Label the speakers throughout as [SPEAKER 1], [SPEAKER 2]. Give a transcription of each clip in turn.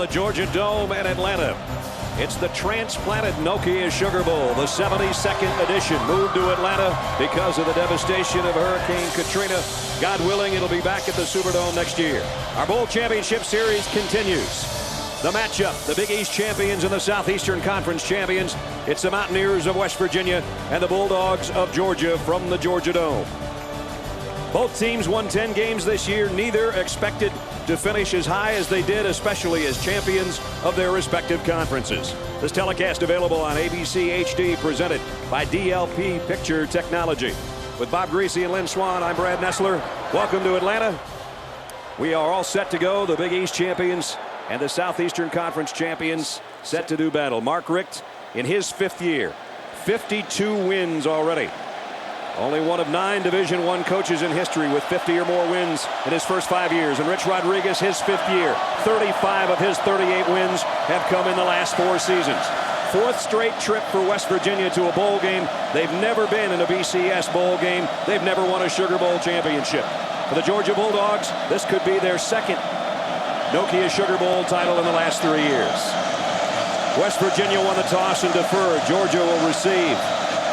[SPEAKER 1] the Georgia Dome in Atlanta. It's the Transplanted Nokia Sugar Bowl, the 72nd edition, moved to Atlanta because of the devastation of Hurricane Katrina. God willing, it'll be back at the Superdome next year. Our Bowl Championship Series continues. The matchup, the Big East champions and the Southeastern Conference champions. It's the Mountaineers of West Virginia and the Bulldogs of Georgia from the Georgia Dome. Both teams won 10 games this year. Neither expected to finish as high as they did, especially as champions of their respective conferences. This telecast available on ABC HD, presented by DLP Picture Technology. With Bob Greasy and Lynn Swan, I'm Brad Nessler. Welcome to Atlanta. We are all set to go. The Big East champions and the Southeastern Conference champions set to do battle. Mark Richt in his 5th year, 52 wins already. Only one of 9 Division I coaches in history with 50 or more wins in his first 5 years. And Rich Rodriguez, his 5th year, 35 of his 38 wins have come in the last 4 seasons. 4th straight trip for West Virginia to a bowl game. They've never been in a BCS bowl game. They've never won a Sugar Bowl championship. For the Georgia Bulldogs, this could be their 2nd Nokia Sugar Bowl title in the last 3 years. West Virginia won the toss and deferred. Georgia will receive.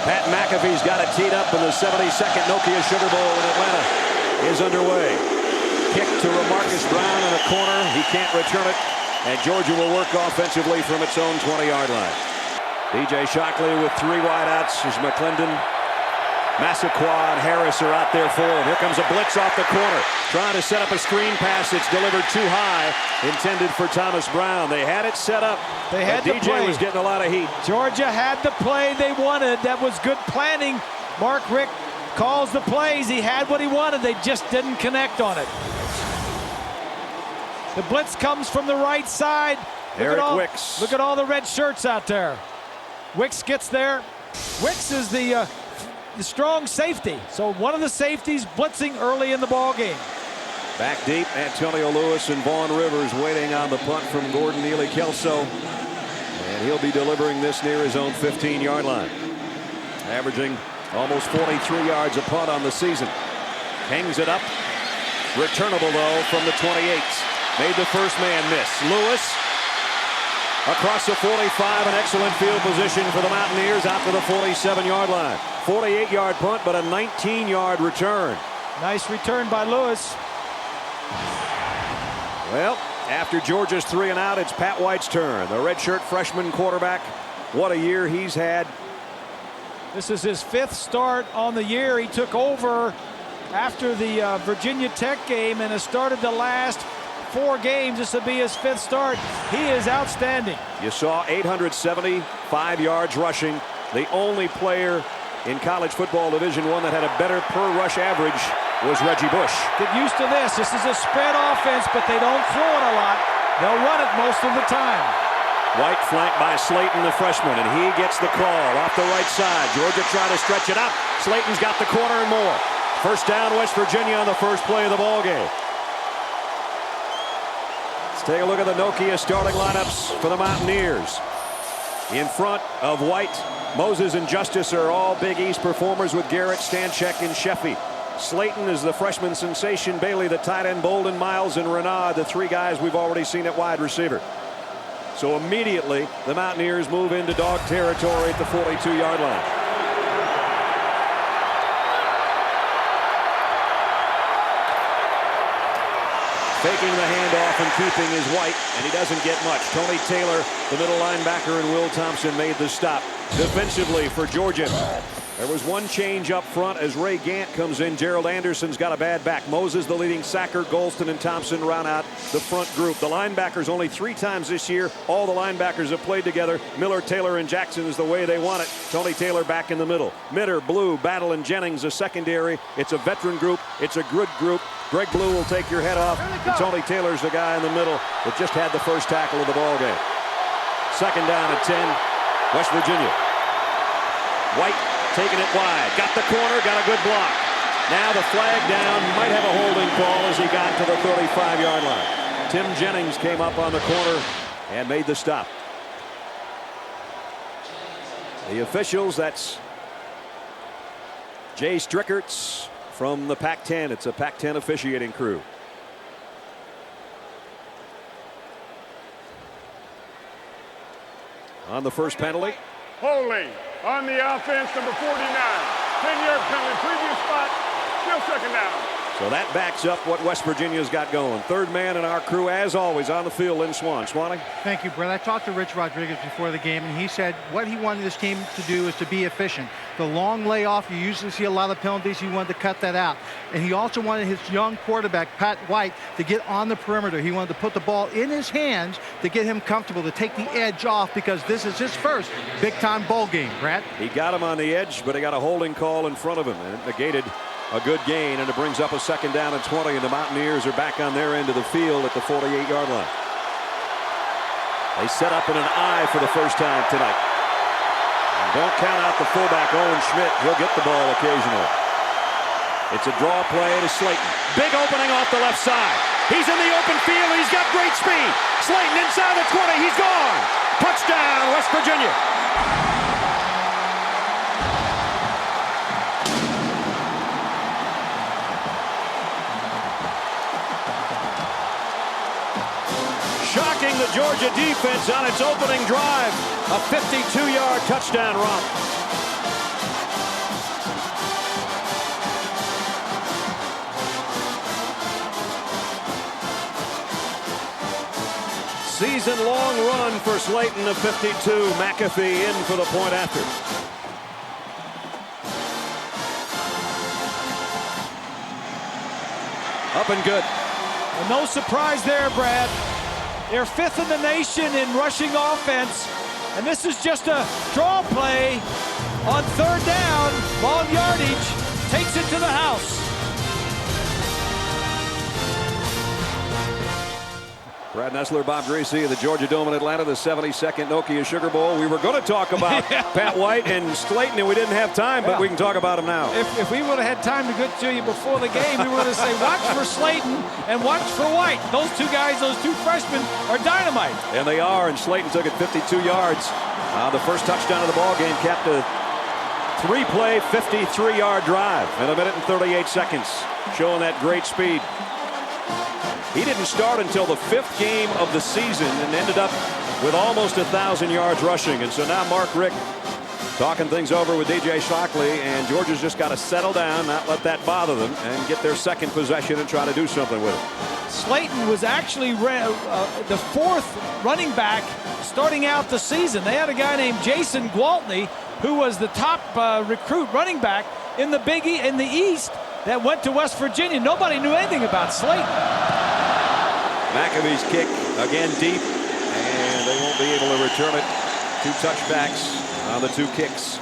[SPEAKER 1] Pat McAfee's got it teed up, and the 72nd Nokia Sugar Bowl in Atlanta is underway. Kick to Marcus Brown in a corner. He can't return it, and Georgia will work offensively from its own 20-yard line. DJ Shockley with 3 wideouts as McClendon, Massaquoi, and Harris are out there for him. Here comes a blitz off the corner, trying to set up a screen pass. It's delivered too high, intended for Thomas Brown. They had it set up.
[SPEAKER 2] They had the
[SPEAKER 1] DJ
[SPEAKER 2] play.
[SPEAKER 1] Was getting a lot of heat.
[SPEAKER 2] Georgia had the play they wanted. That was good planning. Mark Richt calls the plays. He had what he wanted. They just didn't connect on it. The blitz comes from the right side.
[SPEAKER 1] Eric Wicks.
[SPEAKER 2] Look at all the red shirts out there. Wicks gets there. Wicks is the strong safety. So one of the safeties blitzing early in the ball game.
[SPEAKER 1] Back deep, Antonio Lewis and Vaughn Rivers waiting on the punt from Gordon Neely-Kelso. And he'll be delivering this near his own 15-yard line. Averaging almost 43 yards a punt on the season. Hangs it up. Returnable, though, from the 28. Made the first man miss. Lewis across the 45, an excellent field position for the Mountaineers out to the 47-yard line. 48-yard punt, but a 19-yard return.
[SPEAKER 2] Nice return by Lewis.
[SPEAKER 1] Well, after Georgia's 3 and out, it's Pat White's turn. The redshirt freshman quarterback. What a year he's had.
[SPEAKER 2] This is his 5th start on the year. He took over after the Virginia Tech game and has started the last 4 games. This will be his 5th start. He is outstanding.
[SPEAKER 1] You saw 875 yards rushing. The only player in college football Division I that had a better per rush average was Reggie Bush.
[SPEAKER 2] Get used to this. This is a spread offense, but they don't throw it a lot. They'll run it most of the time.
[SPEAKER 1] White flanked by Slaton, the freshman, and he gets the call off the right side. Georgia trying to stretch it up. Slaton's got the corner and more. First down, West Virginia on the first play of the ball game. Let's take a look at the Nokia starting lineups for the Mountaineers. In front of White, Moses and Justice are all Big East performers with Garrett, Stanchek, and Sheffy. Slaton is the freshman sensation. Bailey, the tight end. Bolden, Miles, and Renaud, the 3 guys we've already seen at wide receiver. So immediately, the Mountaineers move into dog territory at the 42-yard line. Faking the handoff and keeping is White, and he doesn't get much. Tony Taylor, the middle linebacker, and Will Thompson made the stop. Defensively for Georgia, there was one change up front as Ray Gant comes in. Gerald Anderson's got a bad back. Moses, the leading sacker. Golston and Thompson round out the front group. The linebackers only 3 times this year. All the linebackers have played together. Miller, Taylor, and Jackson is the way they want it. Tony Taylor back in the middle. Mitter, Blue, Battle, and Jennings a secondary. It's a veteran group. It's a good group. Greg Blue will take your head off, and Tony Taylor's the guy in the middle that just had the first tackle of the ball game. 2nd down and 10, West Virginia. White taking it wide, got the corner, got a good block. Now the flag down, might have a holding call as he got to the 35-yard line. Tim Jennings came up on the corner and made the stop. The officials, that's Jay Strickerts from the Pac-10. It's a Pac-10 officiating crew. on the first penalty.
[SPEAKER 3] Holding on the offense, number 49. 10-yard penalty, previous spot, still second down.
[SPEAKER 1] So that backs up what West Virginia's got going. Third man in our crew, as always, on the field, Lynn Swan. Swanee?
[SPEAKER 4] Thank you, Brett. I talked to Rich Rodriguez before the game, and he said what he wanted this team to do is to be efficient. The long layoff, you usually see a lot of penalties. He wanted to cut that out. And he also wanted his young quarterback, Pat White, to get on the perimeter. He wanted to put the ball in his hands to get him comfortable, to take the edge off, because this is his first big-time bowl game, Brett.
[SPEAKER 1] He got him on the edge, but he got a holding call in front of him, and it negated a good gain, and it brings up a second down and 20, and the Mountaineers are back on their end of the field at the 48-yard line. They set up in an I for the first time tonight. And don't count out the fullback, Owen Schmidt. He'll get the ball occasionally. It's a draw play to Slaton. Big opening off the left side. He's in the open field, and he's got great speed. Slaton inside the 20. He's gone. Touchdown, West Virginia. Shocking the Georgia defense on its opening drive. A 52-yard touchdown run. Season-long run for Slaton of 52. McAfee in for the point after. Up and good.
[SPEAKER 2] And no surprise there, Brad. They're fifth in the nation in rushing offense, and this is just a draw play on third down. Long yardage, takes it to the house.
[SPEAKER 1] Brad Nessler, Bob Greasy of the Georgia Dome in Atlanta, the 72nd Nokia Sugar Bowl. We were going to talk about Pat White and Slaton, and we didn't have time, but we can talk about them now.
[SPEAKER 2] If we would have had time to get to you before the game, we were going to say watch for Slaton and watch for White. Those two guys, those two freshmen, are dynamite.
[SPEAKER 1] And they are, and Slaton took it 52 yards. The first touchdown of the ball game capped a three-play, 53-yard drive in a minute and 38 seconds, showing that great speed. He didn't start until the fifth game of the season and ended up with almost 1,000 yards rushing. And so now Mark Richt talking things over with DJ Shockley, and Georgia's just got to settle down, not let that bother them, and get their second possession and try to do something with it.
[SPEAKER 2] Slaton was actually the fourth running back starting out the season. They had a guy named Jason Gwaltney, who was the top recruit running back in the East that went to West Virginia. Nobody knew anything about Slaton.
[SPEAKER 1] McAfee's kick again deep, and they won't be able to return it. Two touchbacks on the two kicks.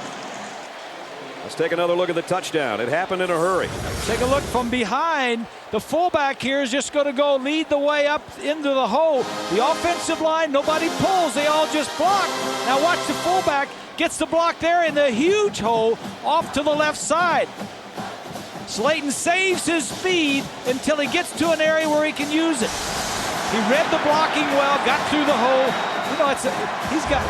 [SPEAKER 1] Let's take another look at the touchdown. It happened in a hurry.
[SPEAKER 2] Take a look from behind. The fullback here is just going to go lead the way up into the hole. The offensive line, nobody pulls. They all just block. Now watch the fullback. Gets the block there in the huge hole off to the left side. Slaton saves his speed until he gets to an area where he can use it. He read the blocking well, got through the hole. You know, he's got,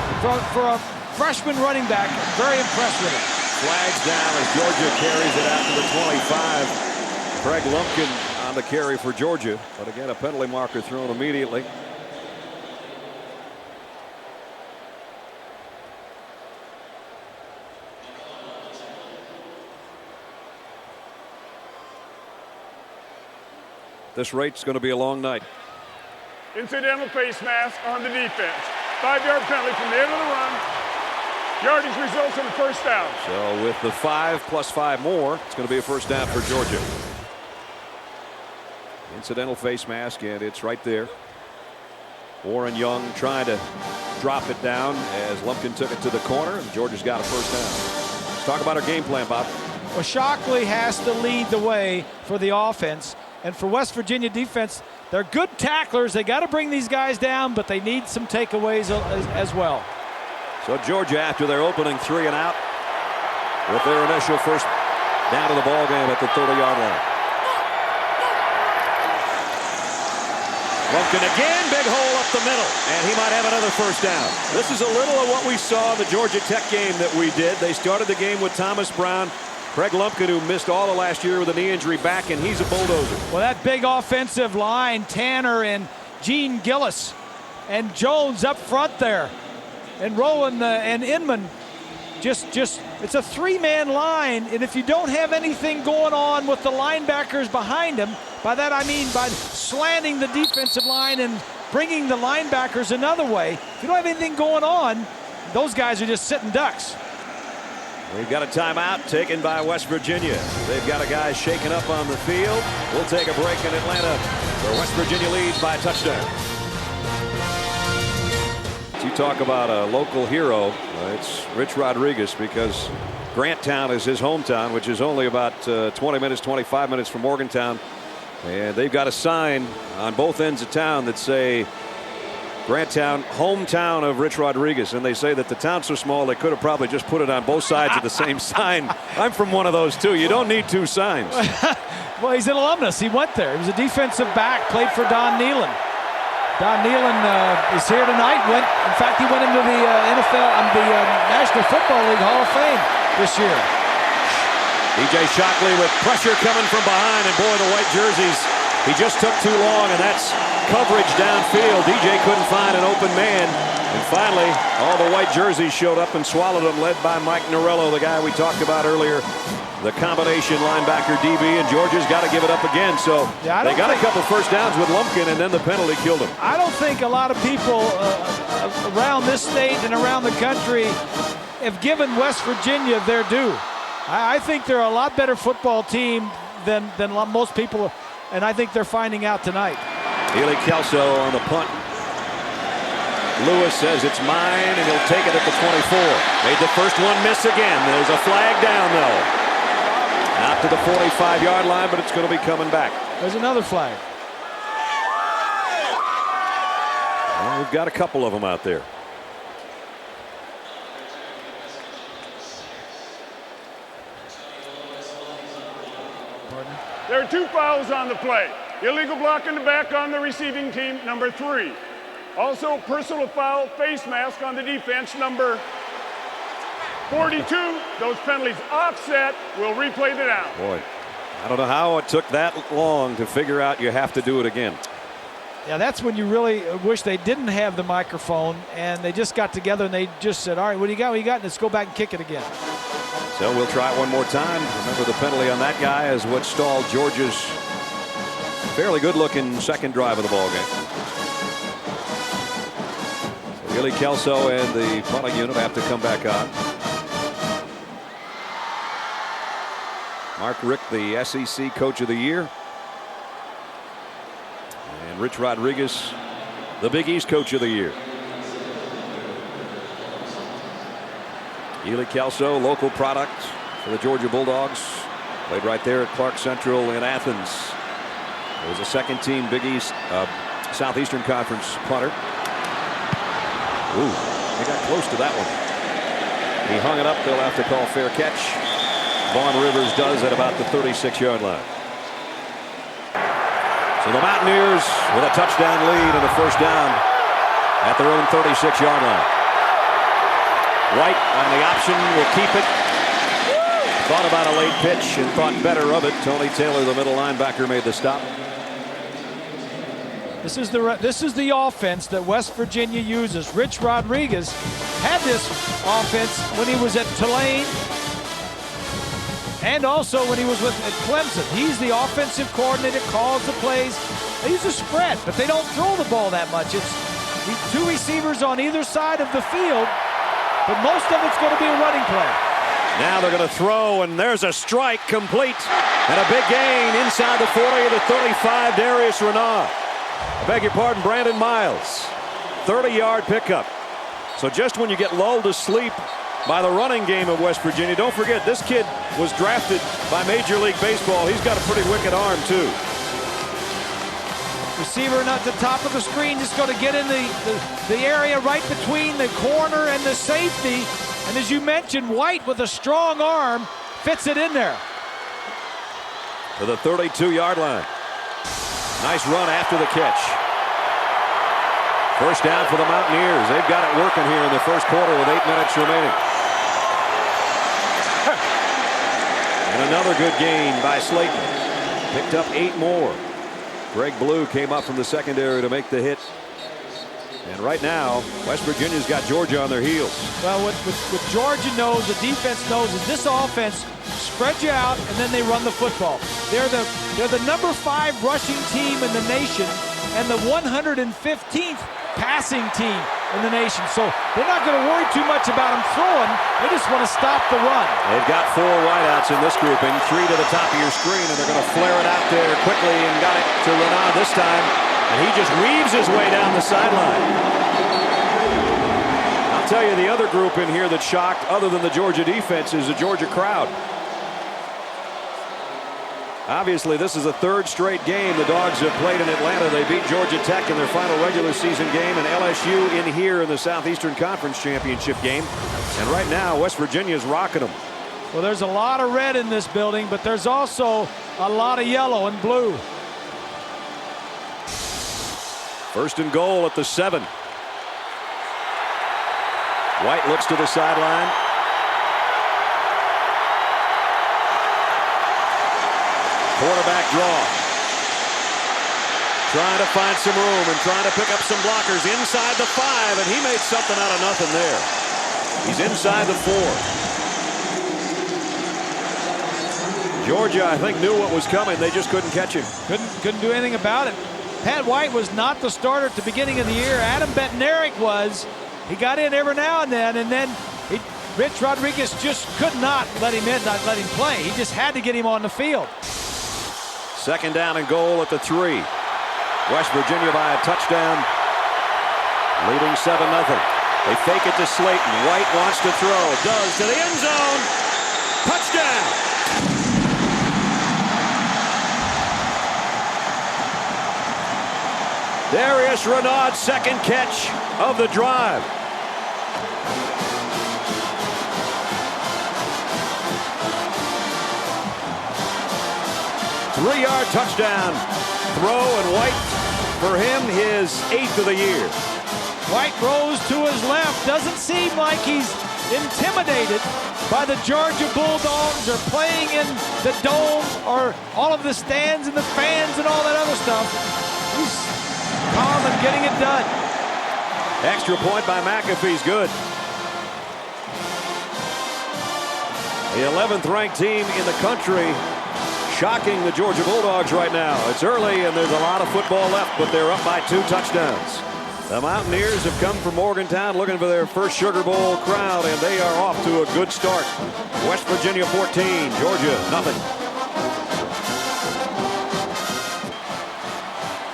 [SPEAKER 2] for a freshman running back, very impressed with him.
[SPEAKER 1] Flags down as Georgia carries it out to the 25. Craig Lumpkin on the carry for Georgia, but again, a penalty marker thrown immediately. This rate's going to be a long night.
[SPEAKER 3] Incidental face mask on the defense. 5-yard penalty from the end of the run. Yardage results in a first down.
[SPEAKER 1] So with the 5 plus 5 more, it's going to be a first down for Georgia. Incidental face mask, and it's right there. Warren Young trying to drop it down as Lumpkin took it to the corner, and Georgia's got a first down. Let's talk about our game plan, Bob.
[SPEAKER 2] Well, Shockley has to lead the way for the offense. And for West Virginia defense, they're good tacklers. They got to bring these guys down, but they need some takeaways as well.
[SPEAKER 1] So Georgia, after their opening 3 and out, with their initial first down of the ball game at the 30-yard line. Lumpkin again, big hole up the middle, and he might have another first down. This is a little of what we saw in the Georgia Tech game that we did. They started the game with Thomas Brown. Craig Lumpkin, who missed all of last year with a knee injury, back, and he's a bulldozer.
[SPEAKER 2] Well, that big offensive line, Tanner and Gene Gillis and Jones up front there. and Rowland and Inman. Just it's a three-man line, and if you don't have anything going on with the linebackers behind him, by that I mean by slanting the defensive line and bringing the linebackers another way, if you don't have anything going on, those guys are just sitting ducks.
[SPEAKER 1] We've got a timeout taken by West Virginia. They've got a guy shaken up on the field. We'll take a break in Atlanta, where West Virginia leads by a touchdown. You talk about a local hero, it's Rich Rodriguez, because Granttown is his hometown, which is only about 20 minutes, 25 minutes from Morgantown. And they've got a sign on both ends of town that say Granttown, hometown of Rich Rodriguez. And they say that the town's so small they could have probably just put it on both sides of the same sign. I'm from one of those too. You don't need two signs.
[SPEAKER 2] Well, he's an alumnus. He went there. He was a defensive back, played for Don Nehlen. Don Nehlen is here tonight. In fact, he went into the National Football League Hall of Fame this year.
[SPEAKER 1] DJ Shockley with pressure coming from behind, and boy, the white jerseys, he just took too long, and that's coverage downfield. DJ couldn't find an open man, and finally, all the white jerseys showed up and swallowed him, led by Mike Norello, the guy we talked about earlier. The combination linebacker DB, and Georgia's got to give it up again. So they got a couple first downs with Lumpkin, and then the penalty killed him.
[SPEAKER 2] I don't think a lot of people around this state and around the country have given West Virginia their due. I think they're a lot better football team than most people, and I think they're finding out tonight.
[SPEAKER 1] Ely Kelso on the punt. Lewis says it's mine, and he'll take it at the 24. Made the first one miss again. There's a flag down, though. Out to the 45-yard line, but it's going to be coming back.
[SPEAKER 2] There's another flag.
[SPEAKER 1] Well, we've got a couple of them out there.
[SPEAKER 3] There are 2 fouls on the play. Illegal block in the back on the receiving team, number 3. Also, personal foul, face mask on the defense, number 42. Those penalties offset. We'll replay the down.
[SPEAKER 1] Boy, I don't know how it took that long to figure out you have to do it again.
[SPEAKER 2] Yeah, that's when you really wish they didn't have the microphone and they just got together and they just said, all right, what do you got? What do you got? Let's go back and kick it again.
[SPEAKER 1] So we'll try it one more time. Remember, the penalty on that guy is what stalled Georgia's fairly good-looking second drive of the ball game. So Ely Kelso and the punting unit have to come back on. Mark Richt, the SEC Coach of the Year. And Rich Rodriguez, the Big East Coach of the Year. Ely Kelso, local product for the Georgia Bulldogs. Played right there at Clark Central in Athens. It was a second-team Big East, Southeastern Conference punter. Ooh, he got close to that one. He hung it up. They'll have to call fair catch. Vaughn Rivers does at about the 36-yard line. So the Mountaineers with a touchdown lead and a first down at their own 36-yard line. White on the option will keep it. Thought about a late pitch and thought better of it. Tony Taylor, the middle linebacker, made the stop.
[SPEAKER 2] This is the offense that West Virginia uses. Rich Rodriguez had this offense when he was at Tulane and also when he was at Clemson. He's the offensive coordinator, calls the plays. They use a spread, but they don't throw the ball that much. It's 2 receivers on either side of the field, but most of it's going to be a running play.
[SPEAKER 1] Now they're going to throw, and there's a strike complete. And a big gain inside the 40 of the 35, Darius Renard. I beg your pardon, Brandon Miles. 30-yard pickup. So just when you get lulled to sleep by the running game of West Virginia, don't forget, this kid was drafted by Major League Baseball. He's got a pretty wicked arm, too.
[SPEAKER 2] Receiver at the top of the screen, just going to get in the area right between the corner and the safety. And as you mentioned, White with a strong arm fits it in there.
[SPEAKER 1] To the 32-yard line. Nice run after the catch. First down for the Mountaineers. They've got it working here in the first quarter with 8 minutes remaining. And another good gain by Slaton. Picked up 8 more. Greg Blue came up from the secondary to make the hit. And right now, West Virginia's got Georgia on their heels.
[SPEAKER 2] Well, what Georgia knows, the defense knows, is this offense spreads you out and then they run the football. They're the #5 rushing team in the nation and the 115th passing team in the nation. So they're not going to worry too much about them throwing. They just want to stop the run.
[SPEAKER 1] They've got 4 wideouts in this grouping, 3 to the top of your screen, and they're going to flare it out there quickly and got it to Renaud this time. And he just weaves his way down the sideline. I'll tell you the other group in here that's shocked, other than the Georgia defense, is the Georgia crowd. Obviously, this is the 3rd straight game the Dogs have played in Atlanta. They beat Georgia Tech in their final regular season game, and LSU in here in the Southeastern Conference Championship game. And right now, West Virginia's rocking them.
[SPEAKER 2] Well, there's a lot of red in this building, but there's also a lot of yellow and blue.
[SPEAKER 1] 1st and goal at the 7. White looks to the sideline. Quarterback draw. Trying to find some room and trying to pick up some blockers inside the 5, and he made something out of nothing there. He's inside the 4. Georgia, I think, knew what was coming. They just couldn't catch him.
[SPEAKER 2] Couldn't do anything about it. Pat White was not the starter at the beginning of the year. Adam Bednarik was. He got in every now and then Rich Rodriguez just could not let him in, not let him play. He just had to get him on the field.
[SPEAKER 1] 2nd down and goal at the 3. West Virginia by a touchdown, leading 7-0. They fake it to Slaton. White wants to throw. Does to the end zone. Touchdown. Darius Renaud's 2nd catch of the drive. Three-yard touchdown throw, and White, for him, his 8th of the year.
[SPEAKER 2] White rolls to his left. Doesn't seem like he's intimidated by the Georgia Bulldogs or playing in the dome or all of the stands and the fans and all that other stuff. He's calm and getting it done.
[SPEAKER 1] Extra point by McAfee's good. The 11th ranked team in the country shocking the Georgia Bulldogs right now. It's early and there's a lot of football left, but they're up by 2 touchdowns. The Mountaineers have come from Morgantown looking for their first Sugar Bowl crowd, and they are off to a good start. West Virginia 14, Georgia nothing.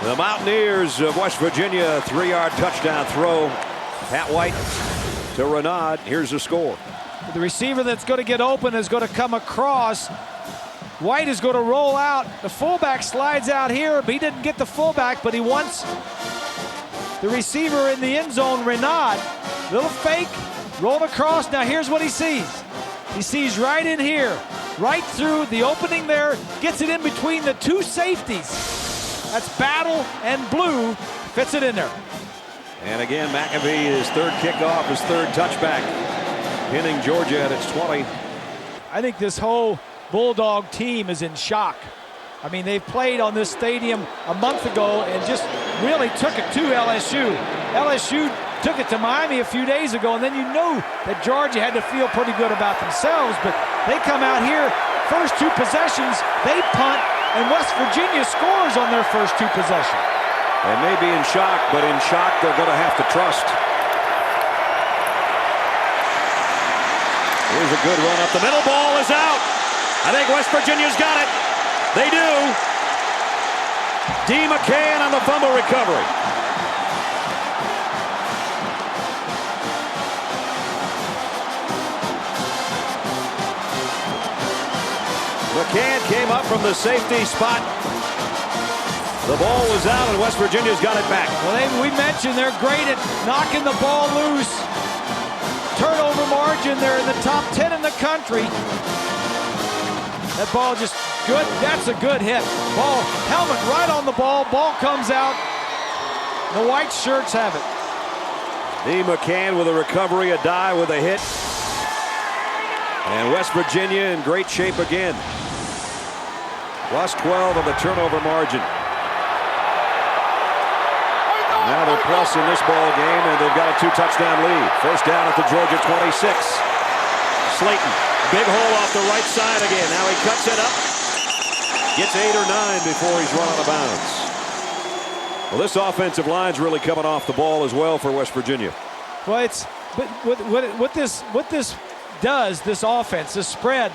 [SPEAKER 1] The Mountaineers of West Virginia, 3-yard touchdown throw. Pat White to Renaud. Here's the score.
[SPEAKER 2] The receiver that's going to get open is going to come across. White is going to roll out. The fullback slides out here. He didn't get the fullback, but he wants the receiver in the end zone, Renaud. Little fake, roll across. Now here's what he sees. He sees right in here, right through the opening there, gets it in between the 2 safeties. That's Battle and Blue, fits it in there.
[SPEAKER 1] And again, McAfee, his 3rd kickoff, his 3rd touchback, pinning Georgia at its 20.
[SPEAKER 2] I think this whole Bulldog team is in shock. I mean, they've played on this stadium a month ago and just really took it to LSU. LSU took it to Miami a few days ago, and then you know that Georgia had to feel pretty good about themselves, but they come out here, first 2 possessions, they punt, and West Virginia scores on their first 2 possessions.
[SPEAKER 1] They may be in shock, but in shock they're going to have to trust. Here's a good run up the middle. Ball is out. I think West Virginia's got it. They do. D. McCann on the fumble recovery. McCann came up from the safety spot. The ball was out, and West Virginia's got it back.
[SPEAKER 2] Well, we mentioned they're great at knocking the ball loose. Turnover margin, they're in the top 10 in the country. That ball just good. That's a good hit. Ball, helmet right on the ball. Ball comes out. The white shirts have it.
[SPEAKER 1] D. McCann with a recovery, a dive with a hit. And West Virginia in great shape again. +12 on the turnover margin. now they're plus in this ball game, and they've got a 2-touchdown lead. First down at the Georgia 26. Slaton, big hole off the right side again. Now he cuts it up. Gets 8 or 9 before he's run out of bounds. Well, this offensive line's really coming off the ball as well for West Virginia.
[SPEAKER 2] Well, but what this does, this offense, this spread,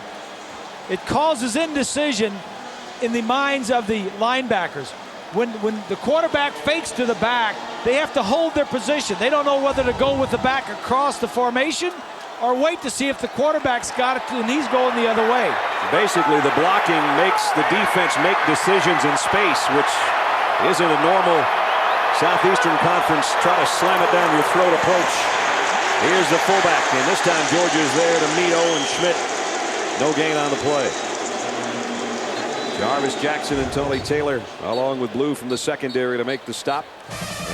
[SPEAKER 2] it causes indecision in the minds of the linebackers. When the quarterback fakes to the back, they have to hold their position. They don't know whether to go with the back across the formation or wait to see if the quarterback's got it and he's going the other way.
[SPEAKER 1] Basically, the blocking makes the defense make decisions in space, which isn't a normal Southeastern Conference try to slam it down your throat approach. Here's the fullback, and this time Georgia's there to meet Owen Schmidt. No gain on the play. Jarvis Jackson and Tony Taylor along with Blue from the secondary to make the stop,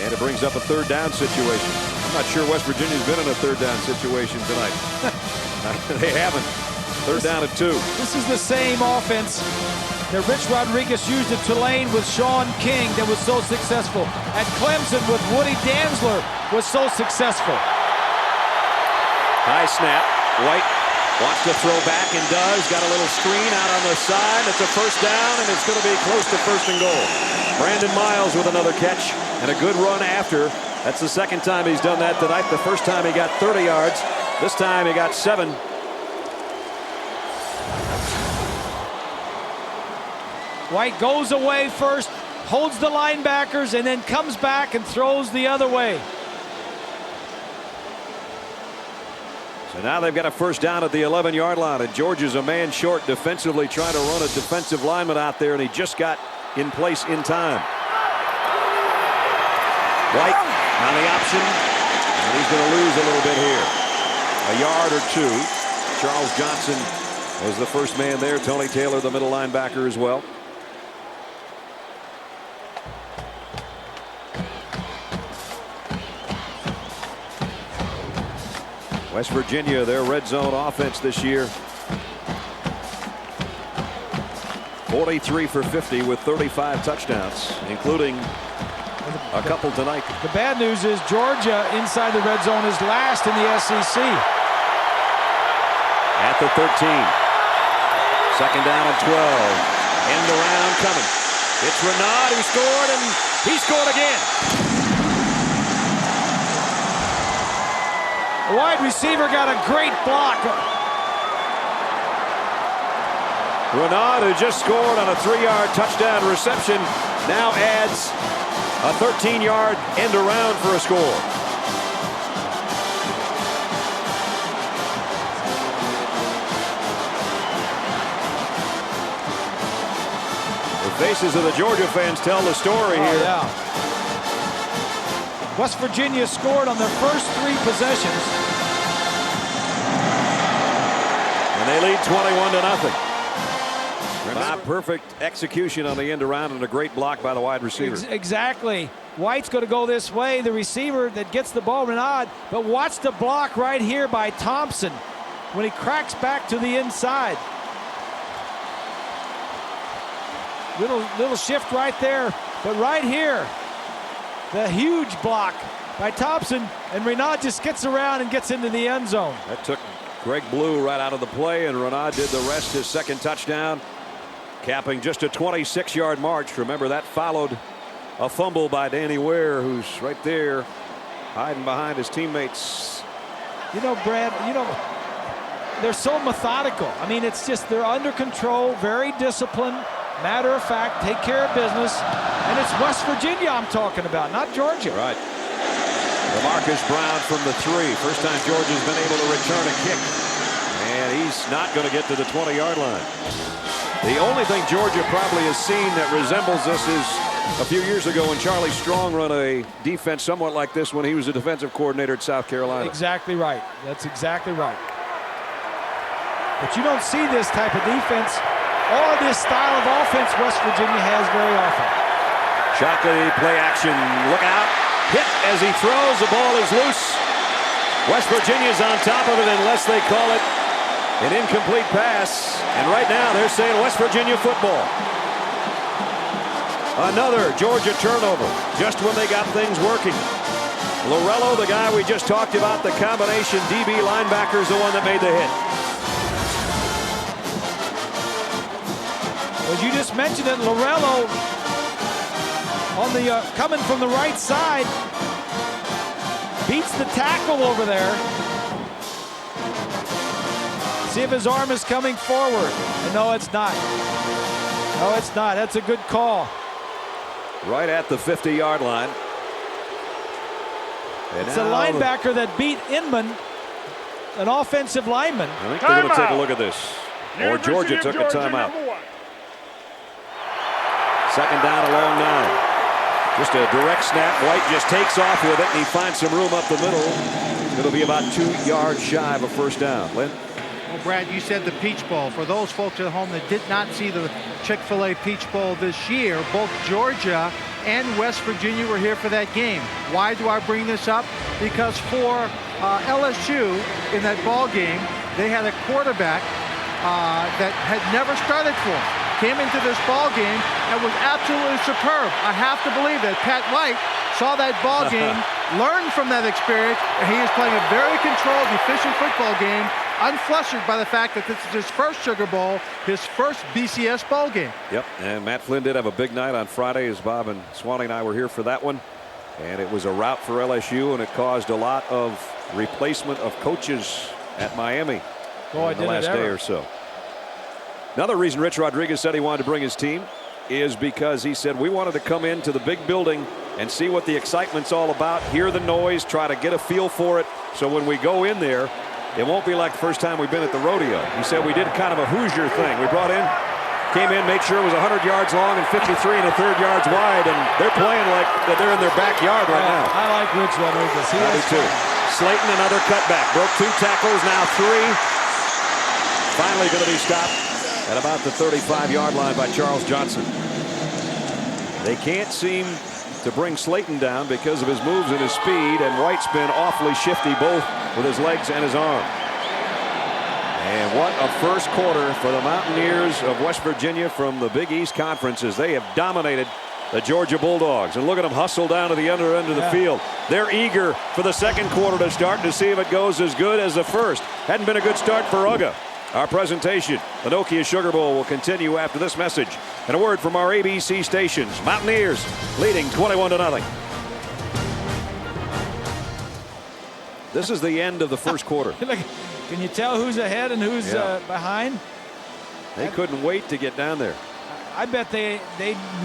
[SPEAKER 1] and it brings up a third down situation. I'm not sure West Virginia's been in a third down situation tonight. They haven't. Third down at 2.
[SPEAKER 2] This is the same offense that Rich Rodriguez used at Tulane with Sean King that was so successful. At Clemson with Woody Dantzler was so successful.
[SPEAKER 1] High snap. White wants to throw back and does. Got a little screen out on the side. It's a first down, and it's going to be close to 1st and goal. Brandon Miles with another catch and a good run after. That's the second time he's done that tonight. The first time he got 30 yards. This time he got 7.
[SPEAKER 2] White goes away first, holds the linebackers, and then comes back and throws the other way.
[SPEAKER 1] So now they've got a first down at the 11-yard line, and Georgia's a man short defensively trying to run a defensive lineman out there, and he just got in place in time. White on the option, and he's going to lose a little bit here. A yard or 2. Charles Johnson was the first man there. Tony Taylor, the middle linebacker, as well. West Virginia, their red zone offense this year. 43 for 50 with 35 touchdowns, including a couple tonight.
[SPEAKER 2] The bad news is Georgia inside the red zone is last in the SEC.
[SPEAKER 1] At the 13. Second down and 12. End around coming. It's Renaud who scored, and he scored again.
[SPEAKER 2] The wide receiver got a great block.
[SPEAKER 1] Renaud, who just scored on a 3-yard touchdown reception, now adds a 13-yard end around for a score. The faces of the Georgia fans tell the story here.
[SPEAKER 2] Yeah. West Virginia scored on their first 3 possessions.
[SPEAKER 1] And they lead 21-0. Not perfect execution on the end around and a great block by the wide receiver.
[SPEAKER 2] Exactly. White's going to go this way. The receiver that gets the ball, Renaud, but watch the block right here by Thompson when he cracks back to the inside. Little shift right there, but right here, the huge block by Thompson, and Renaud just gets around and gets into the end zone.
[SPEAKER 1] That took Greg Blue right out of the play, and Renaud did the rest. His second touchdown, capping just a 26-yard march. Remember, that followed a fumble by Danny Ware, who's right there hiding behind his teammates.
[SPEAKER 2] You know, Brad, they're so methodical. I mean, it's just they're under control, very disciplined. Matter of fact, take care of business. And it's West Virginia I'm talking about, not Georgia.
[SPEAKER 1] Right. LaMarcus Brown from the 3. First time Georgia's been able to return a kick. And he's not going to get to the 20-yard line. The only thing Georgia probably has seen that resembles this is a few years ago when Charlie Strong run a defense somewhat like this when he was a defensive coordinator at South Carolina.
[SPEAKER 2] Exactly right. That's exactly right. But you don't see this type of defense or this style of offense West Virginia has very often.
[SPEAKER 1] Shockley, play action, look out, hit as he throws, the ball is loose. West Virginia's on top of it unless they call it an incomplete pass. And right now they're saying West Virginia football. Another Georgia turnover just when they got things working. Lorello, the guy we just talked about, the combination DB linebacker, is the one that made the hit.
[SPEAKER 2] As you just mentioned it, Lorello on the coming from the right side beats the tackle over there. See if his arm is coming forward. And no, it's not. No, it's not. That's a good call.
[SPEAKER 1] Right at the 50-yard line. And
[SPEAKER 2] it's a linebacker that beat Inman, an offensive lineman.
[SPEAKER 1] I think they're going to take a look at this. Or Georgia took a timeout. Second down, a long 9. Just a direct snap. White just takes off with it, and he finds some room up the middle. It'll be about 2 yards shy of a first down. Lynn?
[SPEAKER 4] Well, Brad, you said the Peach Bowl. For those folks at home that did not see the Chick-fil-A Peach Bowl this year, both Georgia and West Virginia were here for that game. Why do I bring this up? Because for LSU in that ball game, they had a quarterback that had never started for them. Came into this ball game and was absolutely superb. I have to believe that Pat White saw that ball game, learned from that experience, and he is playing a very controlled, efficient football game, unflustered by the fact that this is his first Sugar Bowl, his first BCS bowl game.
[SPEAKER 1] Yep, and Matt Flynn did have a big night on Friday, as Bob and Swanee and I were here for that one. And it was a rout for LSU, and it caused a lot of replacement of coaches at Miami in the last day or so. Another reason Rich Rodriguez said he wanted to bring his team is because he said we wanted to come into the big building and see what the excitement's all about, hear the noise, try to get a feel for it, so when we go in there, it won't be like the first time we've been at the rodeo. He said we did kind of a Hoosier thing. We came in, made sure it was 100 yards long and 53 1/3 yards wide, and they're playing like they're in their backyard right now.
[SPEAKER 2] I like Rich Rodriguez.
[SPEAKER 1] I do too. Slaton, another cutback. Broke 2 tackles, now 3. Finally going to be stopped at about the 35-yard line by Charles Johnson. They can't seem to bring Slaton down because of his moves and his speed, and White's been awfully shifty both with his legs and his arm. And what a first quarter for the Mountaineers of West Virginia from the Big East Conference, as they have dominated the Georgia Bulldogs. And look at them hustle down to the under end of the field. They're eager for the second quarter to start to see if it goes as good as the first. Hadn't been a good start for Uga. Our presentation, the Nokia Sugar Bowl, will continue after this message and a word from our ABC stations. Mountaineers leading 21-0. This is the end of the first quarter.
[SPEAKER 2] Can you tell who's ahead and who's behind?
[SPEAKER 1] They couldn't wait to get down there.
[SPEAKER 2] I bet they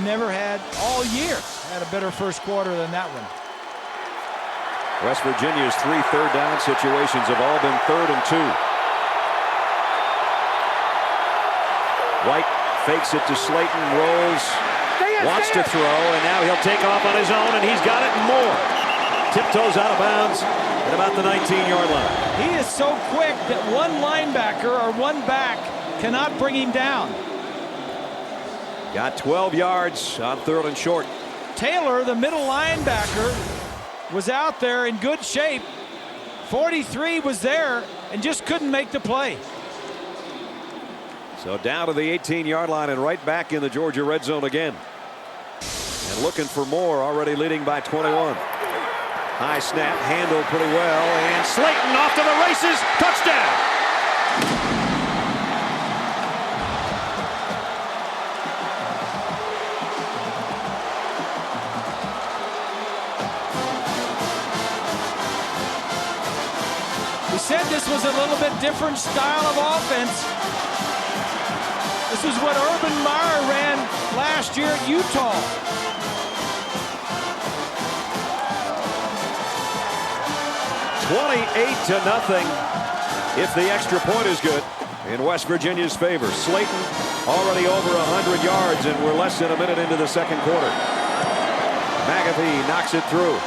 [SPEAKER 2] never had all year had a better first quarter than that one.
[SPEAKER 1] West Virginia's 3 third-down situations have all been 3rd and 2. White fakes it to Slaton, rolls, wants to throw, and now he'll take off on his own, and he's got it and more. Tiptoes out of bounds at about the 19-yard line.
[SPEAKER 2] He is so quick that one linebacker or one back cannot bring him down.
[SPEAKER 1] Got 12 yards on 3rd and short.
[SPEAKER 2] Taylor, the middle linebacker, was out there in good shape. 43 was there and just couldn't make the play.
[SPEAKER 1] So down to the 18-yard line and right back in the Georgia red zone again. And looking for more, already leading by 21. High snap, handled pretty well, and Slaton off to the races. Touchdown!
[SPEAKER 2] We said this was a little bit different style of offense. This is what Urban Meyer ran last year at Utah.
[SPEAKER 1] (28-0) if the extra point is good in West Virginia's favor. Slaton already over 100 yards, and we're less than a minute into the second quarter. McAfee knocks it through.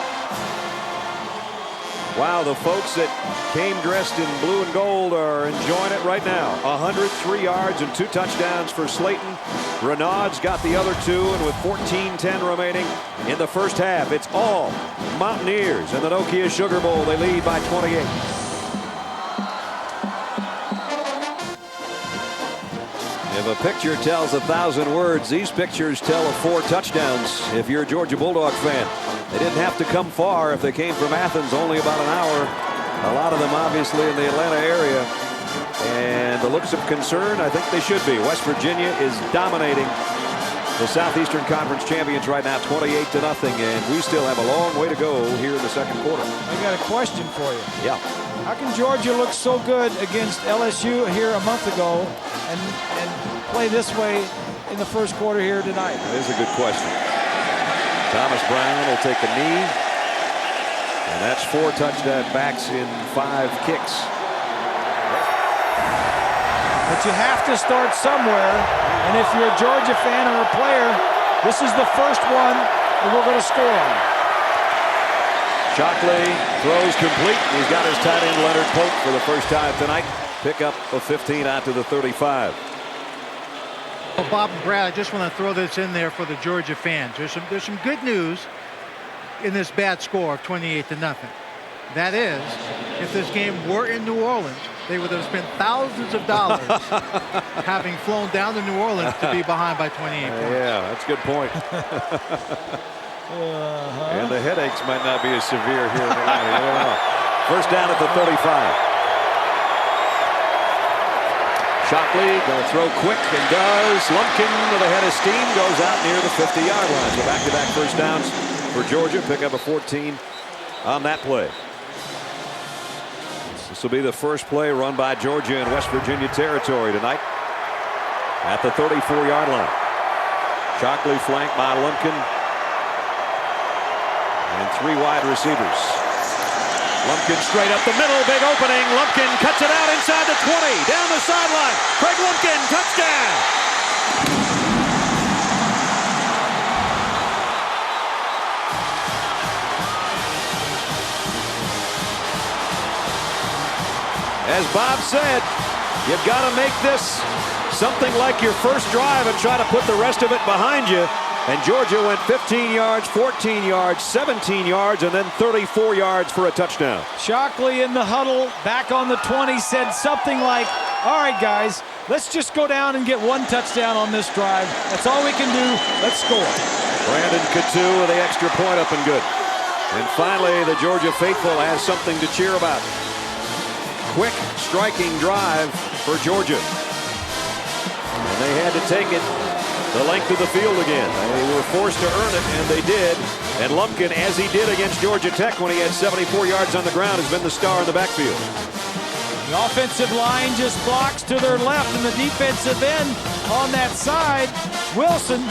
[SPEAKER 1] Wow, the folks that came dressed in blue and gold are enjoying it right now. 103 yards and 2 touchdowns for Slaton. Renaud's got the other 2, and with 14:10 remaining in the first half, it's all Mountaineers in the Nokia Sugar Bowl. They lead by 28. If a picture tells 1,000 words, these pictures tell of 4 touchdowns. If you're a Georgia Bulldog fan, they didn't have to come far. If they came from Athens, only about an hour. A lot of them obviously in the Atlanta area. And the looks of concern, I think they should be. West Virginia is dominating the Southeastern Conference champions right now, 28-0, and we still have a long way to go here in the second quarter.
[SPEAKER 2] I got a question for you.
[SPEAKER 1] Yeah.
[SPEAKER 2] How can Georgia look so good against LSU here a month ago and play this way in the first quarter here tonight?
[SPEAKER 1] That is a good question. Thomas Brown will take a knee, and that's 4 touchdown backs in 5 kicks.
[SPEAKER 2] But you have to start somewhere, and if you're a Georgia fan or a player, this is the first one that we're going to score on.
[SPEAKER 1] Shockley throws complete. He's got his tight end Leonard Pope for the first time tonight. Pick up a 15 out to the 35.
[SPEAKER 4] Well, Bob and Brad, I just want to throw this in there for the Georgia fans. There's some good news in this bad score of 28-0. That is, if this game were in New Orleans, they would have spent thousands of dollars having flown down to New Orleans to be behind by 28 points.
[SPEAKER 1] Yeah, that's a good point. And the headaches might not be as severe here in Atlanta. You don't know. First down at the 35. Shockley going to throw quick and does. Lumpkin with a head of steam goes out near the 50-yard line. So back-to-back first downs for Georgia. Pick up a 14 on that play. This will be the first play run by Georgia in West Virginia territory tonight at the 34-yard line. Shockley flanked by Lumpkin and 3 wide receivers. Lumpkin straight up the middle, big opening. Lumpkin cuts it out inside the 20, down the sideline. Craig Lumpkin, touchdown. As Bob said, you've got to make this something like your first drive and try to put the rest of it behind you. And Georgia went 15 yards, 14 yards, 17 yards, and then 34 yards for a touchdown.
[SPEAKER 2] Shockley in the huddle, back on the 20, said something like, all right, guys, let's just go down and get 1 touchdown on this drive. That's all we can do. Let's score.
[SPEAKER 1] Brandon Katu with the extra point up and good. And finally, the Georgia faithful has something to cheer about. Quick striking drive for Georgia. And they had to take it the length of the field again. They were forced to earn it, and they did. And Lumpkin, as he did against Georgia Tech when he had 74 yards on the ground, has been the star in the backfield.
[SPEAKER 2] The offensive line just blocks to their left, and the defensive end on that side, Wilson,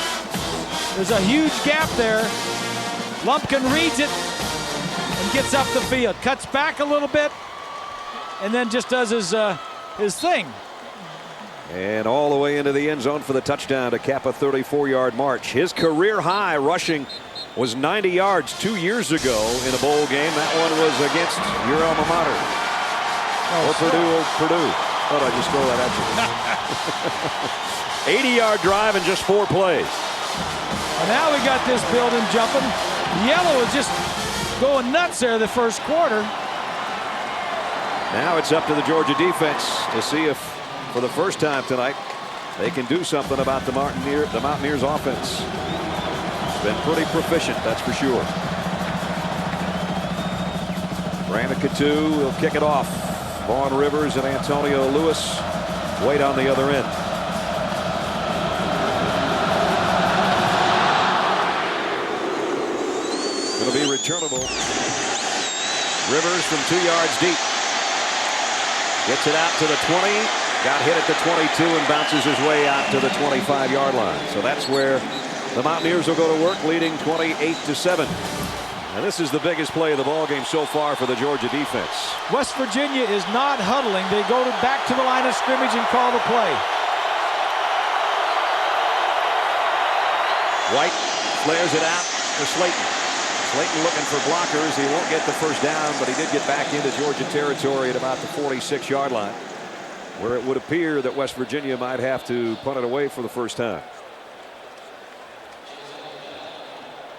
[SPEAKER 2] there's a huge gap there. Lumpkin reads it and gets up the field. Cuts back a little bit, and then just does his thing.
[SPEAKER 1] And all the way into the end zone for the touchdown to cap a 34-yard march. His career high rushing was 90 yards 2 years ago in a bowl game. That one was against your alma mater. Or Purdue. Thought I'd just throw that at you. 80-yard drive in just 4 plays.
[SPEAKER 2] Well, now we got this building jumping. Yellow is just going nuts there the first quarter.
[SPEAKER 1] Now it's up to the Georgia defense to see if, for the first time tonight, they can do something about the Mountaineers offense. It's been pretty proficient, that's for sure. Brandon Katu will kick it off. Vaughn Rivers and Antonio Lewis wait on the other end. It'll be returnable. Rivers from 2 yards deep. Gets it out to the 20. Got hit at the 22 and bounces his way out to the 25-yard line. So that's where the Mountaineers will go to work, leading 28-7. And this is the biggest play of the ballgame so far for the Georgia defense.
[SPEAKER 2] West Virginia is not huddling. They go back to the line of scrimmage and call the play.
[SPEAKER 1] White flares it out to Slaton. Slaton looking for blockers. He won't get the first down, but he did get back into Georgia territory at about the 46-yard line, where it would appear that West Virginia might have to punt it away for the first time.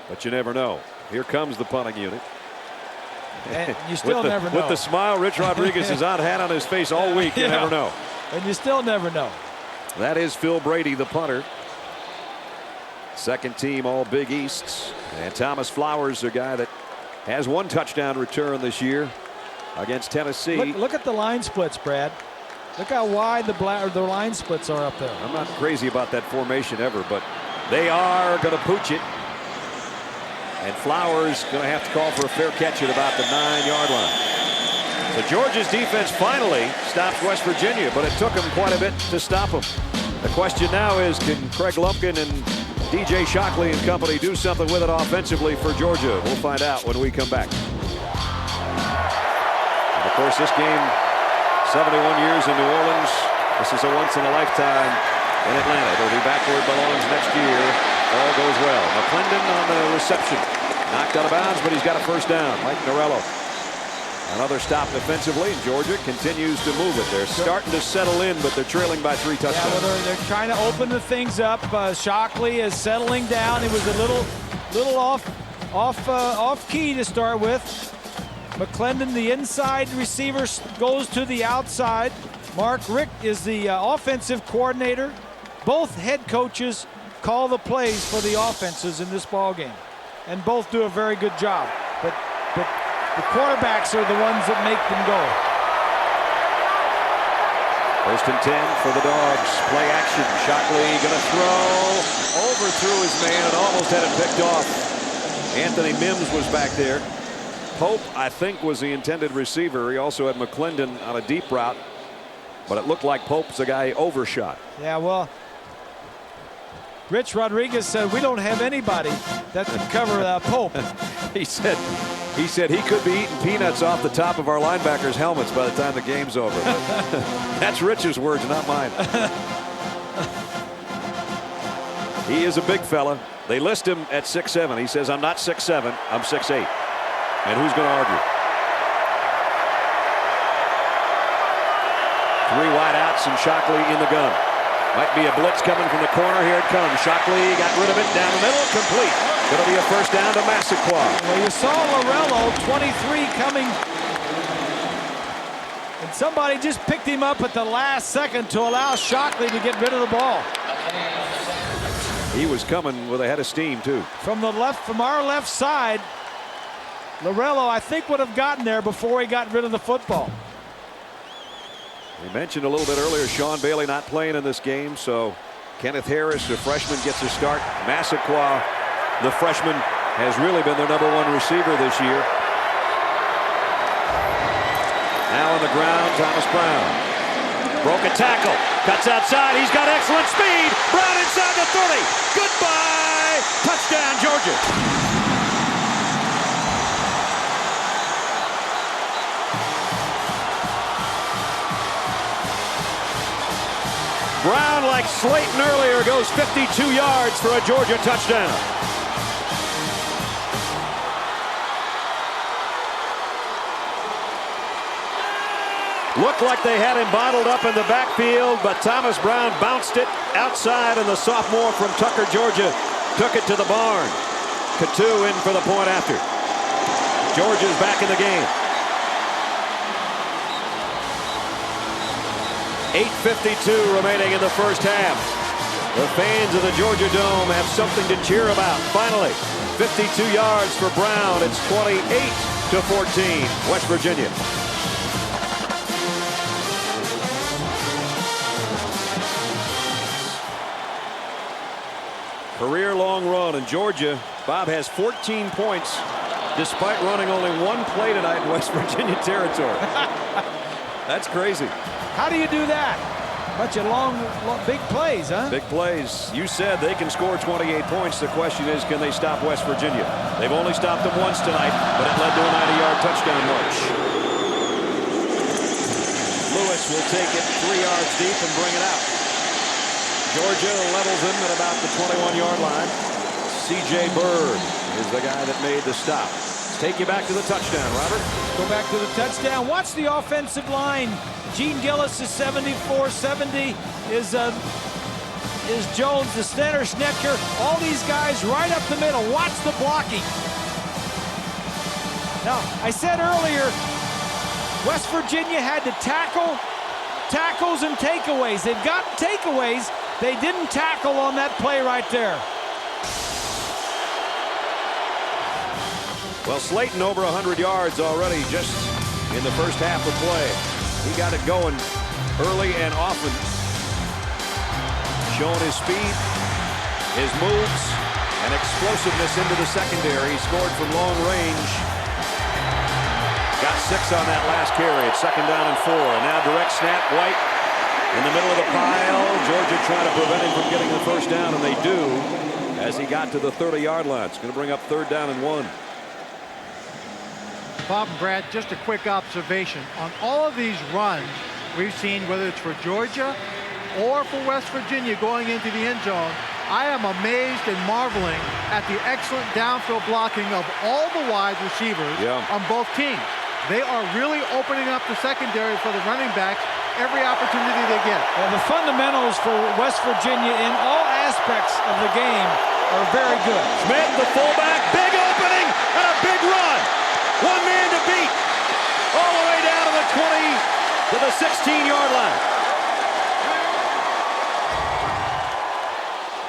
[SPEAKER 1] But you never know. Here comes the punting unit.
[SPEAKER 2] And you still never know.
[SPEAKER 1] With the smile Rich Rodriguez has had on his face all week, you never know.
[SPEAKER 2] And you still never know.
[SPEAKER 1] That is Phil Brady, the punter. Second team all Big Easts. And Thomas Flowers, a guy that has 1 touchdown return this year against Tennessee.
[SPEAKER 2] Look at the line splits, Brad. Look how wide the line splits are up there.
[SPEAKER 1] I'm not crazy about that formation ever, but they are going to pooch it. And Flowers going to have to call for a fair catch at about the 9-yard line. So Georgia's defense finally stops West Virginia, but it took them quite a bit to stop them. The question now is, can Craig Lumpkin and DJ Shockley and company do something with it offensively for Georgia? We'll find out when we come back. And of course, this game, 71 years in New Orleans. This is a once-in-a-lifetime in Atlanta. It'll be back where it belongs next year. All goes well. McClendon on the reception. Knocked out of bounds, but he's got a first down. Mike Norello. Another stop defensively, and Georgia continues to move it. They're starting to settle in, but they're trailing by 3 touchdowns.
[SPEAKER 2] Yeah, well, they're trying to open the things up. Shockley is settling down. He was a little off key to start with. McClendon, the inside receiver, goes to the outside. Mark Richt is the offensive coordinator. Both head coaches call the plays for the offenses in this ball game, and both do a very good job. But the quarterbacks are the ones that make them go.
[SPEAKER 1] 1st and 10 for the Dogs. Play action. Shockley going to throw. Overthrew his man and almost had it picked off. Anthony Mims was back there. Pope, I think, was the intended receiver. He also had McClendon on a deep route, but it looked like Pope's the guy overshot.
[SPEAKER 2] Yeah, well, Rich Rodriguez said we don't have anybody that can cover Pope.
[SPEAKER 1] He said he could be eating peanuts off the top of our linebackers' helmets by the time the game's over. That's Rich's words, not mine. He is a big fella. They list him at 6'7". He says, I'm not 6'7", I'm 6'8". And who's going to argue? 3 wide outs and Shockley in the gun. Might be a blitz coming from the corner. Here it comes. Shockley got rid of it down the middle. Complete. Going to be a first down to Massaquoi.
[SPEAKER 2] Well, you saw Lorello, 23, coming. And somebody just picked him up at the last second to allow Shockley to get rid of the ball.
[SPEAKER 1] He was coming with a head of steam, too.
[SPEAKER 2] From our left side, Lorello, I think, would have gotten there before he got rid of the football.
[SPEAKER 1] We mentioned a little bit earlier Sean Bailey not playing in this game, so Kenneth Harris, the freshman, gets a start. Massaquoi, the freshman, has really been their #1 receiver this year. Now on the ground, Thomas Brown. Broke a tackle, cuts outside, he's got excellent speed. Brown inside the 30. Goodbye! Touchdown, Georgia. Brown, like Slaton earlier, goes 52 yards for a Georgia touchdown. Looked like they had him bottled up in the backfield, but Thomas Brown bounced it outside, and the sophomore from Tucker, Georgia, took it to the barn. Katu in for the point after. Georgia's back in the game. 8:52 remaining in the first half. The fans of the Georgia Dome have something to cheer about. Finally, 52 yards for Brown. It's 28-14, West Virginia. Career long run, and Georgia, Bob, has 14 points despite running only 1 play tonight in West Virginia territory. That's crazy.
[SPEAKER 2] How do you do that? Bunch of long, big plays, huh?
[SPEAKER 1] Big plays. You said they can score 28 points. The question is, can they stop West Virginia? They've only stopped them once tonight, but it led to a 90-yard touchdown march. Lewis will take it 3 yards deep and bring it out. Georgia levels him at about the 21-yard line. C.J. Bird is the guy that made the stop. Let's take you back to the touchdown, Robert.
[SPEAKER 2] Go back to the touchdown. Watch the offensive line. Gene Gillis is 74-70. Is Jones, the center, Schnetker. All these guys right up the middle. Watch the blocking. Now, I said earlier, West Virginia had to tackle tackles and takeaways. They've got takeaways. They didn't tackle on that play right there.
[SPEAKER 1] Well, Slaton over 100 yards already just in the first half of play. He got it going early and often. Showing his speed, his moves, and explosiveness into the secondary. He scored from long range. Got 6 on that last carry. It's 2nd down and 4. And now direct snap, White in the middle of the pile. Georgia trying to prevent him from getting the first down, and they do as he got to the 30-yard line. It's going to bring up 3rd down and 1.
[SPEAKER 4] Bob and Brad, just a quick observation. On all of these runs we've seen, whether it's for Georgia or for West Virginia going into the end zone, I am amazed and marveling at the excellent downfield blocking of all the wide receivers on both teams. They are really opening up the secondary for the running backs every opportunity they get.
[SPEAKER 2] Well, the fundamentals for West Virginia in all aspects of the game are very good.
[SPEAKER 1] Schmidt, the fullback, big opening and a big run. One man to beat. All the way down to the 20 to the 16-yard line.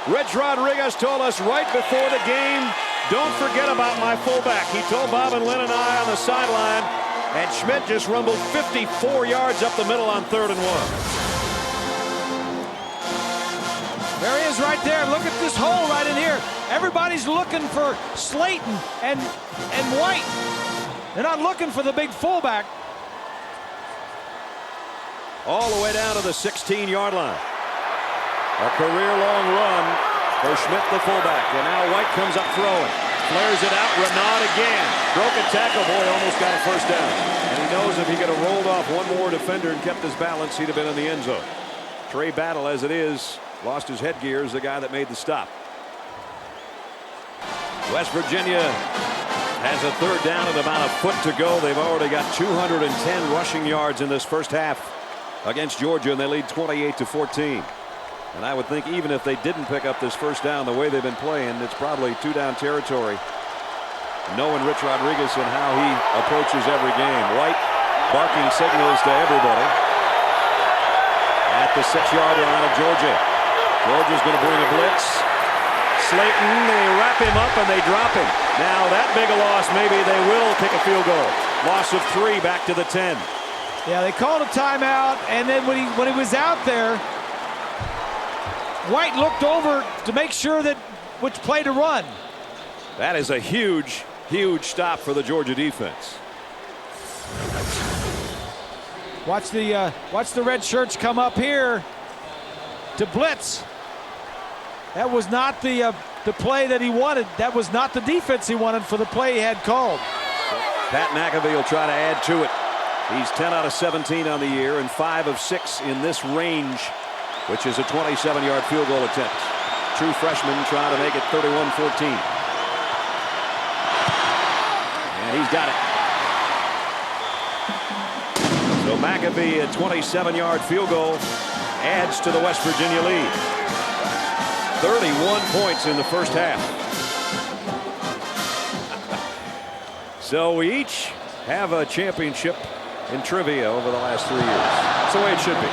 [SPEAKER 1] Rich Rodriguez told us right before the game, don't forget about my fullback. He told Bob and Lynn and I on the sideline, and Schmidt just rumbled 54 yards up the middle on 3rd and 1.
[SPEAKER 2] There he is right there. Look at this hole right in here. Everybody's looking for Slaton and White. They're not looking for the big fullback.
[SPEAKER 1] All the way down to the 16-yard line. A career-long run for Schmidt, the fullback. And now White comes up throwing. Flares it out. Renaud again. Broke a tackle. Boy, almost got a first down. And he knows if he could have rolled off one more defender and kept his balance, he'd have been in the end zone. Trey Battle, as it is, lost his headgear as the guy that made the stop. West Virginia has a 3rd down and about a foot to go. They've already got 210 rushing yards in this first half against Georgia, and they lead 28-14. And I would think even if they didn't pick up this first down the way they've been playing, it's probably 2-down territory. Knowing Rich Rodriguez and how he approaches every game. White barking signals to everybody at the 6-yard line of Georgia. Georgia's going to bring a blitz. Slaton, they wrap him up and they drop him. Now that big a loss, maybe they will kick a field goal. Loss of 3 back to the 10.
[SPEAKER 2] Yeah, they called a timeout, and then when he was out there, White looked over to make sure that which play to run.
[SPEAKER 1] That is a huge, huge stop for the Georgia defense.
[SPEAKER 2] Watch the red shirts come up here to blitz. That was not the play that he wanted. That was not the defense he wanted for the play he had called.
[SPEAKER 1] Pat McAfee will try to add to it. He's 10 out of 17 on the year and 5 of 6 in this range, which is a 27-yard field goal attempt. True freshman trying to make it 31-14. And he's got it. So McAfee, a 27-yard field goal, adds to the West Virginia lead. 31 points in the first half. So we each have a championship in trivia over the last 3 years. That's the way it should be.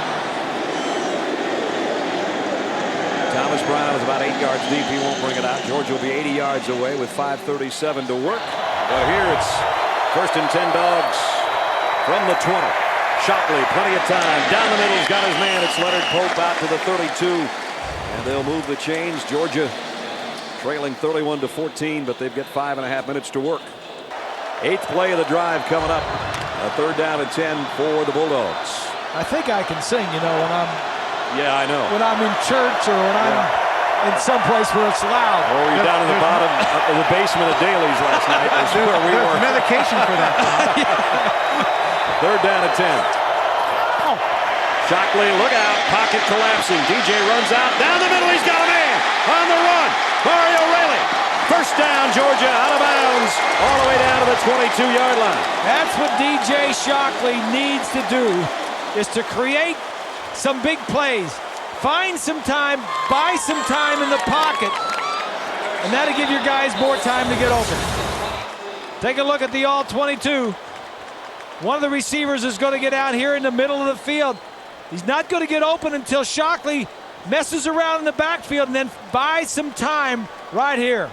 [SPEAKER 1] Thomas Brown is about 8 yards deep. He won't bring it out. Georgia will be 80 yards away with 5:37 to work. Well, here it's 1st and 10 Dogs from the 20. Shockley, plenty of time. Down the middle, he's got his man. It's Leonard Pope out to the 32. And they'll move the chains. Georgia trailing 31-14, but they've got 5.5 minutes to work. 8th play of the drive coming up. A 3rd down and 10 for the Bulldogs.
[SPEAKER 2] I think I can sing, you know, when I'm when I'm in church or when I'm in some place where it's loud.
[SPEAKER 1] Oh, you're down in the bottom of the basement of Daly's last night. That's where we were.
[SPEAKER 4] Medication for that.
[SPEAKER 1] 3rd down and 10. Shockley, look out. Pocket collapsing. DJ runs out. Down the middle. He's got a man. On the run. Mario Rayleigh. 1st down, Georgia, out of bounds. All the way down to the 22-yard line.
[SPEAKER 2] That's what DJ Shockley needs to do, is to create some big plays. Find some time, buy some time in the pocket, and that'll give your guys more time to get open. Take a look at the all-22. One of the receivers is going to get out here in the middle of the field. He's not going to get open until Shockley messes around in the backfield and then buys some time right here.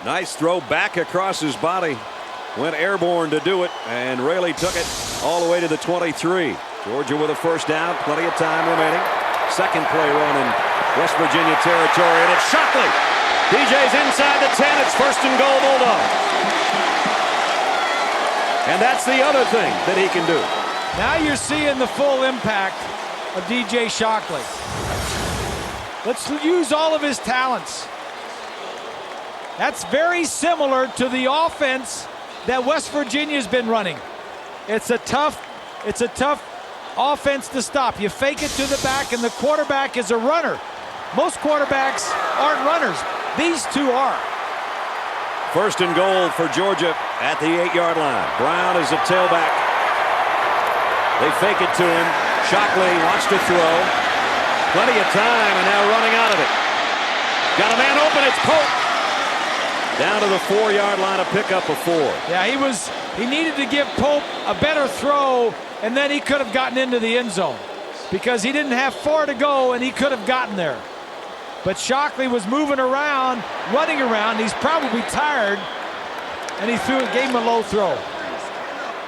[SPEAKER 1] Nice throw back across his body. Went airborne to do it, and Raley took it all the way to the 23. Georgia with a first down, plenty of time remaining. Second play run in West Virginia territory, and it's Shockley. DJ's inside the 10. It's first and goal, Bulldogs. And that's the other thing that he can do.
[SPEAKER 2] Now you're seeing the full impact of DJ Shockley. Let's use all of his talents. That's very similar to the offense that West Virginia's been running. It's a tough offense to stop. You fake it to the back, and the quarterback is a runner. Most quarterbacks aren't runners. These two are.
[SPEAKER 1] First and goal for Georgia at the 8-yard line. Brown is a tailback. They fake it to him. Shockley wants to throw. Plenty of time, and now running out of it. Got a man open. It's Pope. Down to the 4-yard line, a pickup of 4.
[SPEAKER 2] Yeah, he needed to give Pope a better throw, and then he could have gotten into the end zone because he didn't have far to go, and he could have gotten there. But Shockley was moving around, running around. He's probably tired, and he gave him a low throw.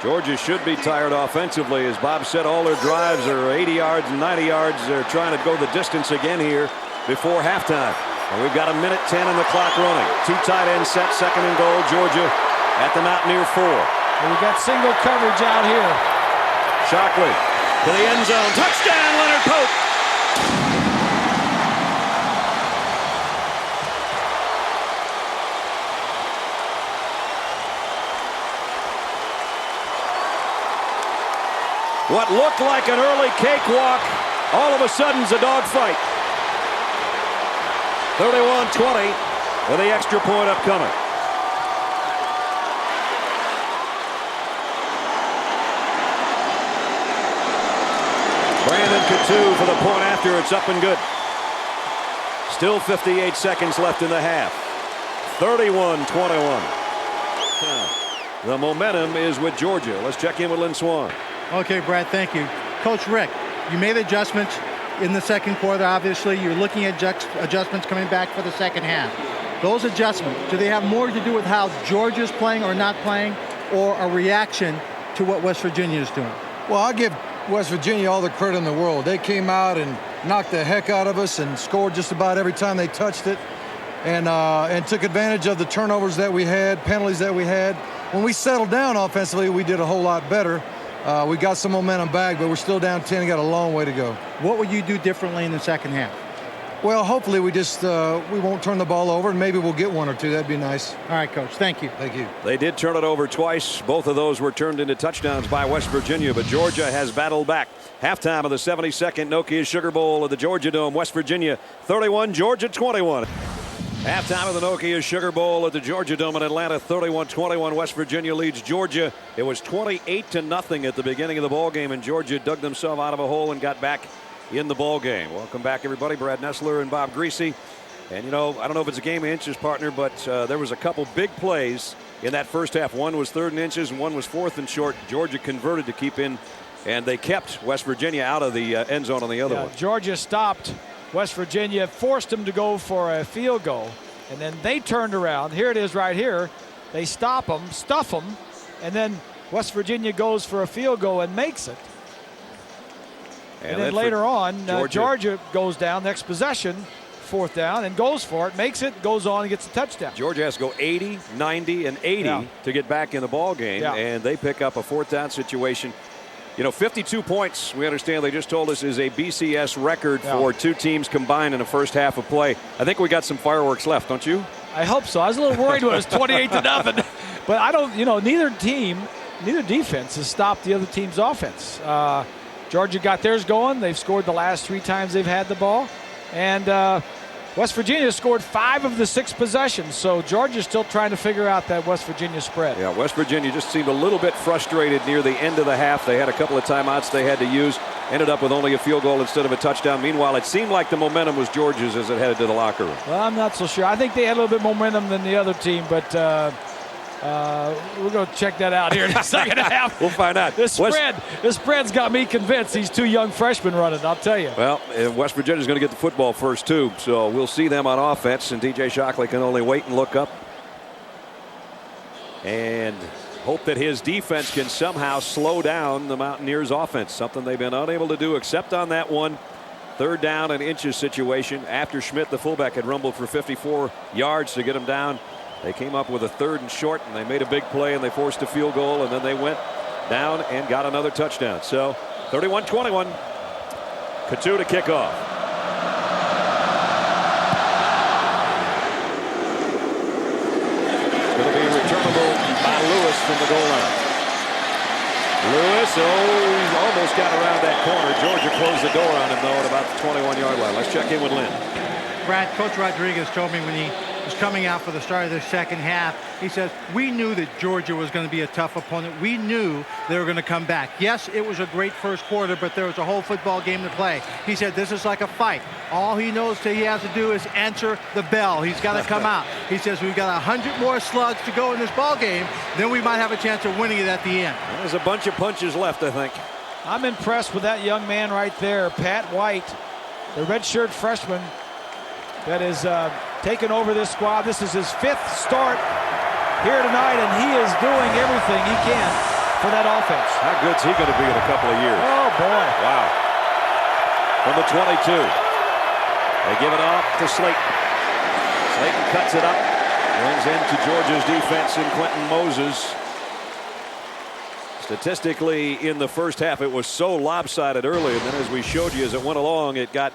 [SPEAKER 1] Georgia should be tired offensively. As Bob said, all their drives are 80 yards and 90 yards. They're trying to go the distance again here before halftime. And we've got 1:10 on the clock running. 2 tight ends set, second and goal. Georgia at the Mountaineer 4.
[SPEAKER 2] And we got single coverage out here.
[SPEAKER 1] Shockley to the end zone. Touchdown, Leonard Pope. What looked like an early cakewalk, all of a sudden is a dogfight. 31-20 with the extra point upcoming. Brandon Coutu for the point after. It's up and good. Still 58 seconds left in the half. 31-21. The momentum is with Georgia. Let's check in with Lynn Swan.
[SPEAKER 4] Okay, Brad, thank you. Coach Rick, you made adjustments in the second quarter, obviously. You're looking at adjustments coming back for the second half. Those adjustments, do they have more to do with how Georgia's playing or not playing, or a reaction to what West Virginia is doing?
[SPEAKER 5] Well, I'll give West Virginia all the credit in the world. They came out and knocked the heck out of us and scored just about every time they touched it, and took advantage of the turnovers that we had, penalties that we had. When we settled down offensively, we did a whole lot better. We got some momentum back, but we're still down 10 and got a long way to go.
[SPEAKER 4] What would you do differently in the second half?
[SPEAKER 5] Well, hopefully we won't turn the ball over, and maybe we'll get 1 or 2. That'd be nice.
[SPEAKER 4] All right, Coach. Thank you.
[SPEAKER 5] Thank you.
[SPEAKER 1] They did turn it over twice. Both of those were turned into touchdowns by West Virginia, but Georgia has battled back. Halftime of the 72nd Nokia Sugar Bowl at the Georgia Dome. West Virginia 31, Georgia 21. Halftime of the Nokia Sugar Bowl at the Georgia Dome in Atlanta. 31-21. West Virginia leads Georgia. It was 28-0 at the beginning of the ball game, and Georgia dug themselves out of a hole and got back in the ball game. Welcome back, everybody. Brad Nessler and Bob Greasy. And you know, I don't know if it's a game of inches, partner, but there was a couple big plays in that first half. One was 3rd and inches, and one was 4th and short. Georgia converted to keep in, and they kept West Virginia out of the end zone on the other one.
[SPEAKER 2] Georgia stopped West Virginia, forced them to go for a field goal, and then they turned around. Here it is right here. They stop them, stuff them, and then West Virginia goes for a field goal and makes it. And then later on, Georgia goes down next possession, 4th down, and goes for it, makes it, goes on and gets a touchdown.
[SPEAKER 1] Georgia has to go 80, 90, and 80 to get back in the ball game, and they pick up a 4th down situation. You know, 52 points, we understand they just told us, is a BCS record for 2 teams combined in the first half of play. I think we got some fireworks left, don't you?
[SPEAKER 2] I hope so. I was a little worried when it was 28-0. But I don't, you know, neither defense has stopped the other team's offense. Georgia got theirs going. They've scored the last 3 times they've had the ball. And West Virginia scored 5 of the 6 possessions. So Georgia's still trying to figure out that West Virginia spread.
[SPEAKER 1] Yeah, West Virginia just seemed a little bit frustrated near the end of the half. They had a couple of timeouts they had to use. Ended up with only a field goal instead of a touchdown. Meanwhile, it seemed like the momentum was Georgia's as it headed to the locker room.
[SPEAKER 2] Well, I'm not so sure. I think they had a little bit more momentum than the other team, but We're going to check that out here in the second half.
[SPEAKER 1] We'll find out.
[SPEAKER 2] This spread's got me convinced these two young freshmen running, I'll tell you.
[SPEAKER 1] Well, West Virginia's going to get the football first, too. So we'll see them on offense, and DJ Shockley can only wait and look up and hope that his defense can somehow slow down the Mountaineers' offense, something they've been unable to do except on that one 3rd down and inches situation after Schmidt, the fullback, had rumbled for 54 yards to get him down. They came up with a 3rd and short, and they made a big play, and they forced a field goal, and then they went down and got another touchdown. So 31-21. Katu to kick off. It's going to be returnable by Lewis from the goal line. Lewis, he's almost got around that corner. Georgia closed the door on him, though, at about the 21-yard line. Let's check in with Lynn.
[SPEAKER 4] Brad, Coach Rodriguez told me when he was coming out for the start of the second half, he says, we knew that Georgia was going to be a tough opponent. We knew they were going to come back. Yes, it was a great first quarter, but there was a whole football game to play. He said, this is like a fight. All he knows that he has to do is answer the bell. He's got to come out. He says, we've got 100 more slugs to go in this ball game. Then we might have a chance of winning it at the end.
[SPEAKER 1] There's a bunch of punches left, I think.
[SPEAKER 2] I'm impressed with that young man right there, Pat White, the redshirt freshman that is taken over this squad. This is his 5th start here tonight, and he is doing everything he can for that offense.
[SPEAKER 1] How good's he going to be in a couple of years?
[SPEAKER 2] Oh, boy.
[SPEAKER 1] Wow. From the 22. They give it off to Slaton. Slaton cuts it up. Runs into Georgia's defense in Quentin Moses. Statistically, in the first half, it was so lopsided early, and then as we showed you as it went along, it got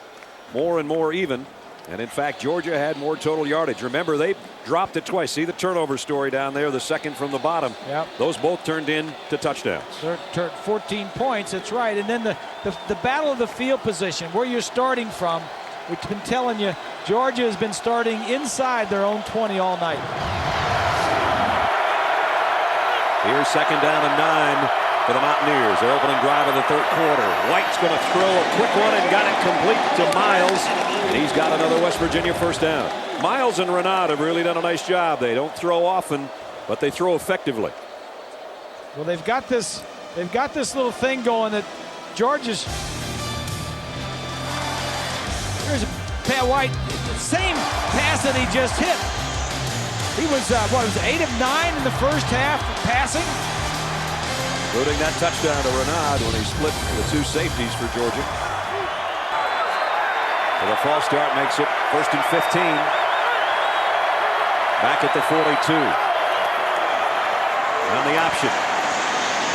[SPEAKER 1] more and more even. And in fact, Georgia had more total yardage. Remember, they dropped it twice. See the turnover story down there, the second from the bottom.
[SPEAKER 2] Yep.
[SPEAKER 1] Those both turned into touchdowns.
[SPEAKER 2] 14 points, that's right. And then the battle of the field position, where you're starting from, we've been telling you, Georgia has been starting inside their own 20 all night.
[SPEAKER 1] Here's 2nd down and 9 for the Mountaineers. Their opening drive of the 3rd quarter. White's going to throw a quick one and got it complete to Miles. And he's got another West Virginia first down. Miles and Renaud have really done a nice job. They don't throw often, but they throw effectively.
[SPEAKER 2] Well, they've got this little thing going that Georgia's. Here's Pat White, the same pass that he just hit. He was 8 of 9 in the first half passing.
[SPEAKER 1] Including that touchdown to Renaud when he split the 2 safeties for Georgia. So the false start makes it 1st and 15. Back at the 42. On the option.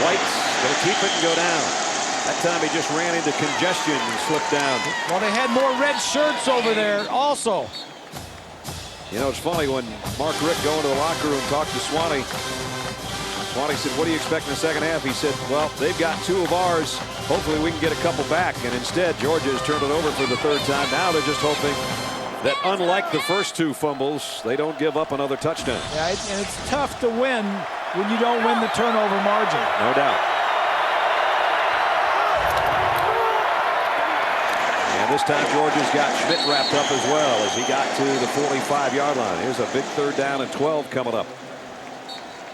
[SPEAKER 1] White's going to keep it and go down. That time he just ran into congestion and slipped down.
[SPEAKER 2] Well, they had more red shirts over there also.
[SPEAKER 1] You know, it's funny when Mark Richt going to the locker room talked to Swanee. Swanee said, what do you expect in the second half? He said, well, they've got 2 of ours. Hopefully we can get a couple back. And instead, Georgia has turned it over for the 3rd time. Now they're just hoping that unlike the first 2 fumbles, they don't give up another touchdown.
[SPEAKER 2] Yeah, and it's tough to win when you don't win the turnover margin.
[SPEAKER 1] No doubt. And this time Georgia's got Schmidt wrapped up as well as he got to the 45-yard line. Here's a big 3rd down and 12 coming up.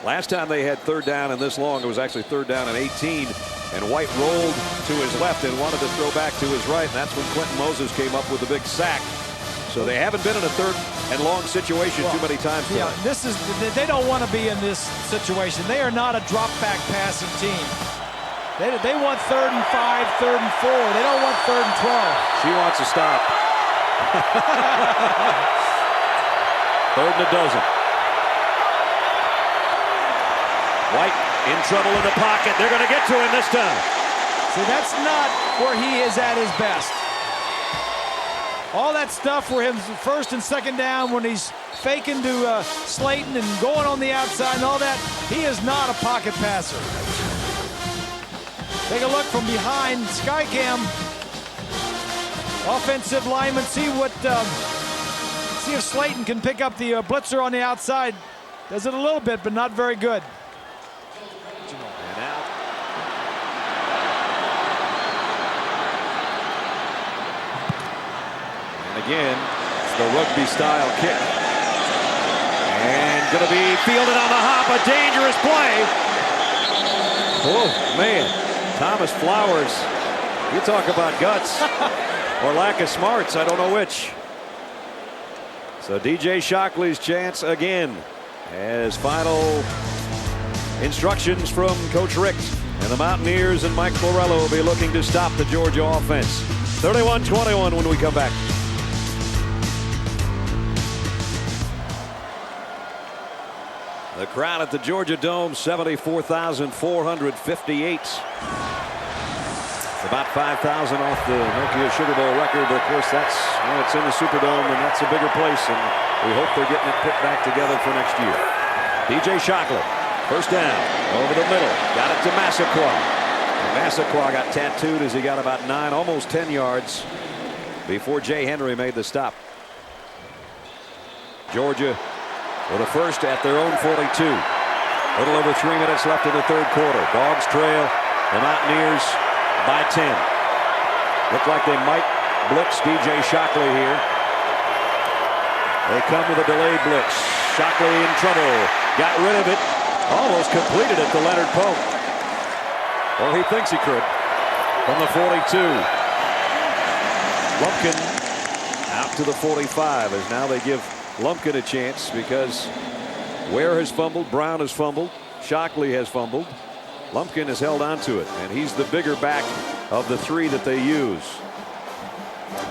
[SPEAKER 1] Last time they had 3rd down and this long, it was actually 3rd down and 18. And White rolled to his left and wanted to throw back to his right. And that's when Quentin Moses came up with a big sack. So they haven't been in a 3rd and long situation too many times.
[SPEAKER 2] Yeah, they don't want to be in this situation. They are not a drop back passing team. They want 3rd and 5, 3rd and 4. They don't want 3rd and 12.
[SPEAKER 1] She wants to stop. 3rd and a dozen. White in trouble in the pocket. They're going to get to him this time.
[SPEAKER 2] See, that's not where he is at his best. All that stuff for him, 1st and 2nd down, when he's faking to Slaton and going on the outside and all that, he is not a pocket passer. Take a look from behind Skycam. Offensive lineman, see if Slaton can pick up the blitzer on the outside. Does it a little bit, but not very good.
[SPEAKER 1] Again, it's the rugby style kick. And going to be fielded on the hop. A dangerous play. Oh, man. Thomas Flowers. You talk about guts or lack of smarts. I don't know which. So DJ Shockley's chance again, as final instructions from Coach Rick. And the Mountaineers and Mike Florello will be looking to stop the Georgia offense. 31-21 when we come back. The crowd at the Georgia Dome, 74,458. About 5,000 off the Nokia Sugar Bowl record, but of course that's when it's in the Superdome, and that's a bigger place, and we hope they're getting it put back together for next year. DJ Shockley, first down, over the middle, got it to Massaquoi. And Massaquoi got tattooed as he got about 9, almost 10 yards before Jay Henry made the stop. Georgia with a first at their own 42. A little over 3 minutes left in the third quarter. Dogs trail the Mountaineers by 10. Look like they might blitz DJ Shockley here. They come with a delayed blitz. Shockley in trouble. Got rid of it. Almost completed it to Leonard Pope. Or he thinks he could. From the 42. Lumpkin out to the 45 as now they give Lumpkin a chance because Ware has fumbled. Brown has fumbled. Shockley has fumbled. Lumpkin has held on to it, and he's the bigger back of the three that they use.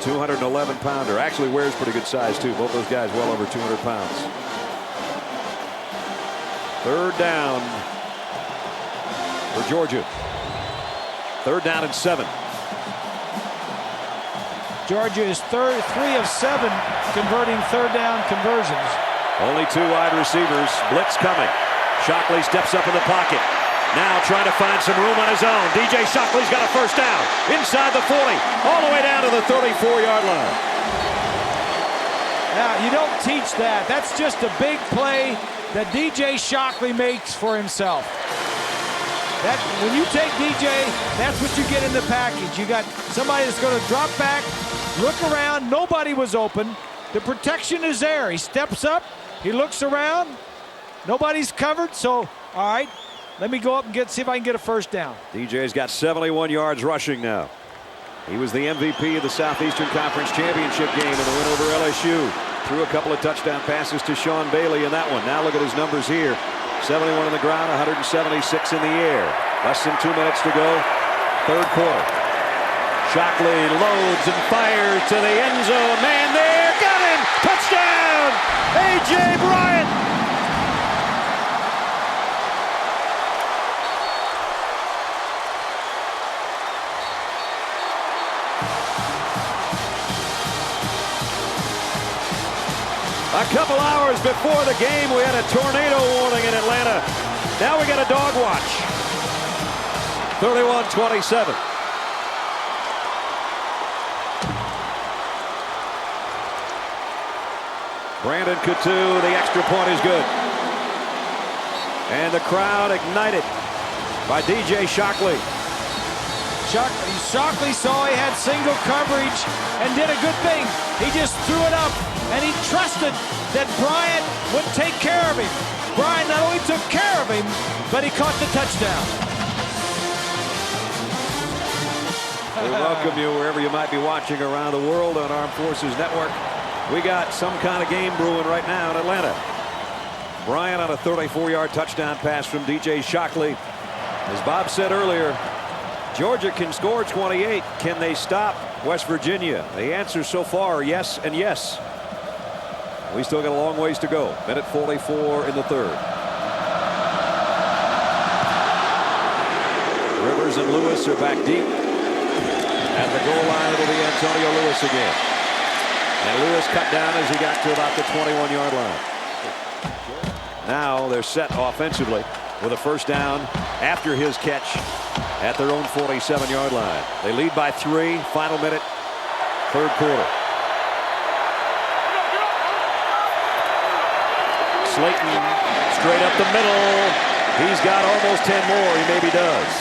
[SPEAKER 1] 211-pounder. Actually, Ware's pretty good size, too. Both those guys well over 200 pounds. Third down for Georgia. Third down and 7.
[SPEAKER 2] Georgia is 3 of 7 converting third down conversions.
[SPEAKER 1] Only 2 wide receivers. Blitz coming. Shockley steps up in the pocket. Now trying to find some room on his own. DJ Shockley's got a first down. Inside the 40. All the way down to the 34-yard line.
[SPEAKER 2] Now, you don't teach that. That's just a big play that DJ Shockley makes for himself. When you take DJ, that's what you get in the package. You got somebody that's going to drop back, look around. Nobody was open. The protection is there. He steps up. He looks around. Nobody's covered. So, all right, let me go up and see if I can get a first down.
[SPEAKER 1] DJ's got 71 yards rushing now. He was the MVP of the Southeastern Conference Championship game in the win over LSU. Threw a couple of touchdown passes to Sean Bailey in that one. Now look at his numbers here. 71 on the ground, 176 in the air. Less than 2 minutes to go. Third quarter. Shockley loads and fires to the end zone. Man there, got him! Touchdown! A.J. Bryant! A couple hours before the game, we had a tornado warning in Atlanta. Now we got a dog watch. 31-27. Brandon Coutu, the extra point is good. And the crowd ignited by DJ Shockley.
[SPEAKER 2] Shockley saw he had single coverage and did a good thing. He just threw it up, and he trusted that Bryant would take care of him. Bryant not only took care of him, but he caught the touchdown.
[SPEAKER 1] We welcome you wherever you might be watching around the world on Armed Forces Network. We got some kind of game brewing right now in Atlanta. Bryant on a 34-yard touchdown pass from DJ Shockley. As Bob said earlier, Georgia can score 28. Can they stop West Virginia? The answer so far, yes and yes. We still got a long ways to go. Minute 44 in the third. Rivers and Lewis are back deep. At the goal line, it'll be Antonio Lewis again. And Lewis cut down as he got to about the 21-yard line. Now they're set offensively with a first down after his catch at their own 47-yard line. They lead by 3. Final minute, third quarter. Slaton straight up the middle. He's got almost 10 more. He maybe does.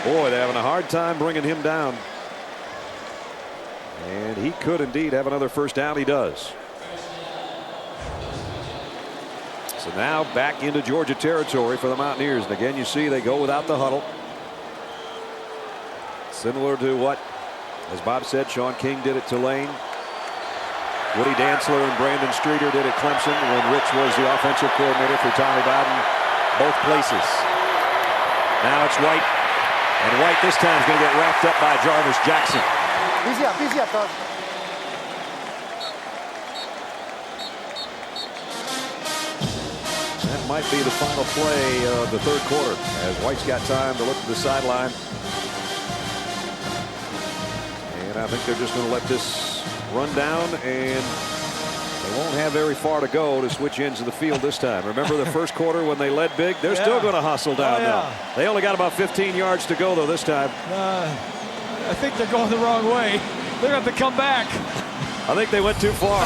[SPEAKER 1] Boy, they're having a hard time bringing him down. And he could indeed have another first down. He does. So now back into Georgia territory for the Mountaineers. And again, you see they go without the huddle. Similar to what, as Bob said, Sean King did at Tulane. Woody Dantzler and Brandon Streeter did at Clemson when Rich was the offensive coordinator for Tommy Bowden. Both places. Now it's White. And White this time is going to get wrapped up by Jarvis Jackson.
[SPEAKER 6] Easy up, dog.
[SPEAKER 1] That might be the final play of the third quarter as White's got time to look to the sideline. And I think they're just going to let this run down, and they won't have very far to go to switch ends of the field this time. Remember the first quarter when they led big? They're still going to hustle down now. They only got about 15 yards to go, though, this time.
[SPEAKER 2] I think they're going the wrong way. They're going to have to come back.
[SPEAKER 1] I think they went too far.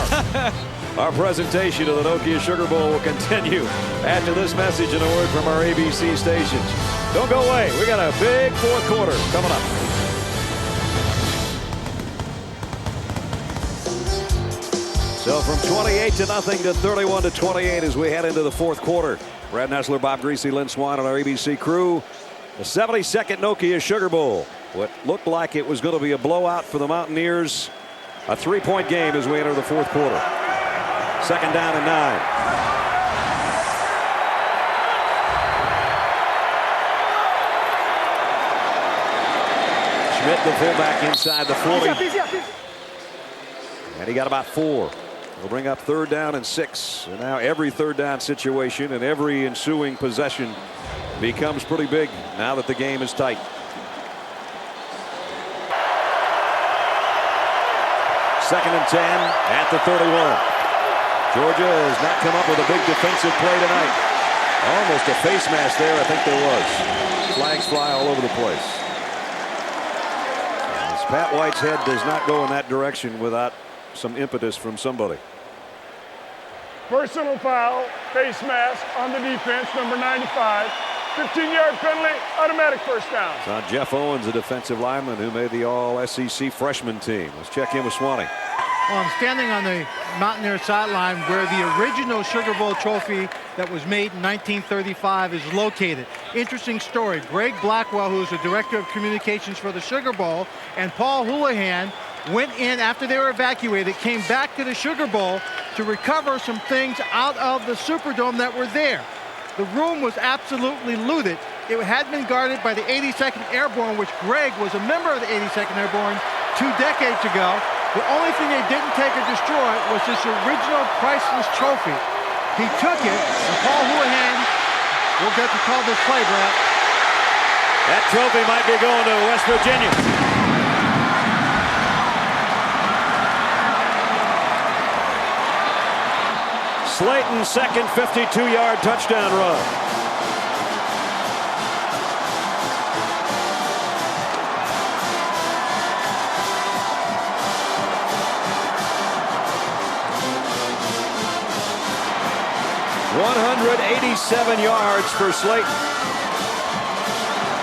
[SPEAKER 1] Our presentation of the Nokia Sugar Bowl will continue after this message and a word from our ABC stations. Don't go away. We got a big fourth quarter coming up. So from 28-0 to 31-28 as we head into the fourth quarter. Brad Nessler, Bob Greasy, Lynn Swan, and our ABC crew. The 72nd Nokia Sugar Bowl. What looked like it was going to be a blowout for the Mountaineers. A three-point game as we enter the fourth quarter. Second down and 9. Schmidt, the fullback, inside the 40. And he got about 4. We'll bring up third down and 6. And now every third down situation and every ensuing possession becomes pretty big now that the game is tight. Second and 10 at the 31. Georgia has not come up with a big defensive play tonight. Almost a face mask there. I think there was. Flags fly all over the place. As Pat White's head does not go in that direction without some impetus from somebody.
[SPEAKER 3] Personal foul, face mask on the defense, number 95. 15-yard penalty, automatic first down.
[SPEAKER 1] It's on Jeff Owens, a defensive lineman who made the All-SEC freshman team. Let's check in with Swanee.
[SPEAKER 4] Well, I'm standing on the Mountaineer sideline where the original Sugar Bowl trophy that was made in 1935 is located. Interesting story. Greg Blackwell, who's the director of communications for the Sugar Bowl, and Paul Houlihan went in after they were evacuated, came back to the Sugar Bowl to recover some things out of the Superdome that were there. The room was absolutely looted. It had been guarded by the 82nd Airborne, which Greg was a member of the 82nd Airborne 2 decades ago. The only thing they didn't take or destroy was this original priceless trophy. He took it, and Paul Houlihan will get to call this play, Brad.
[SPEAKER 1] That trophy might be going to West Virginia. Slaton's second 52-yard touchdown run. .187 yards for Slaton.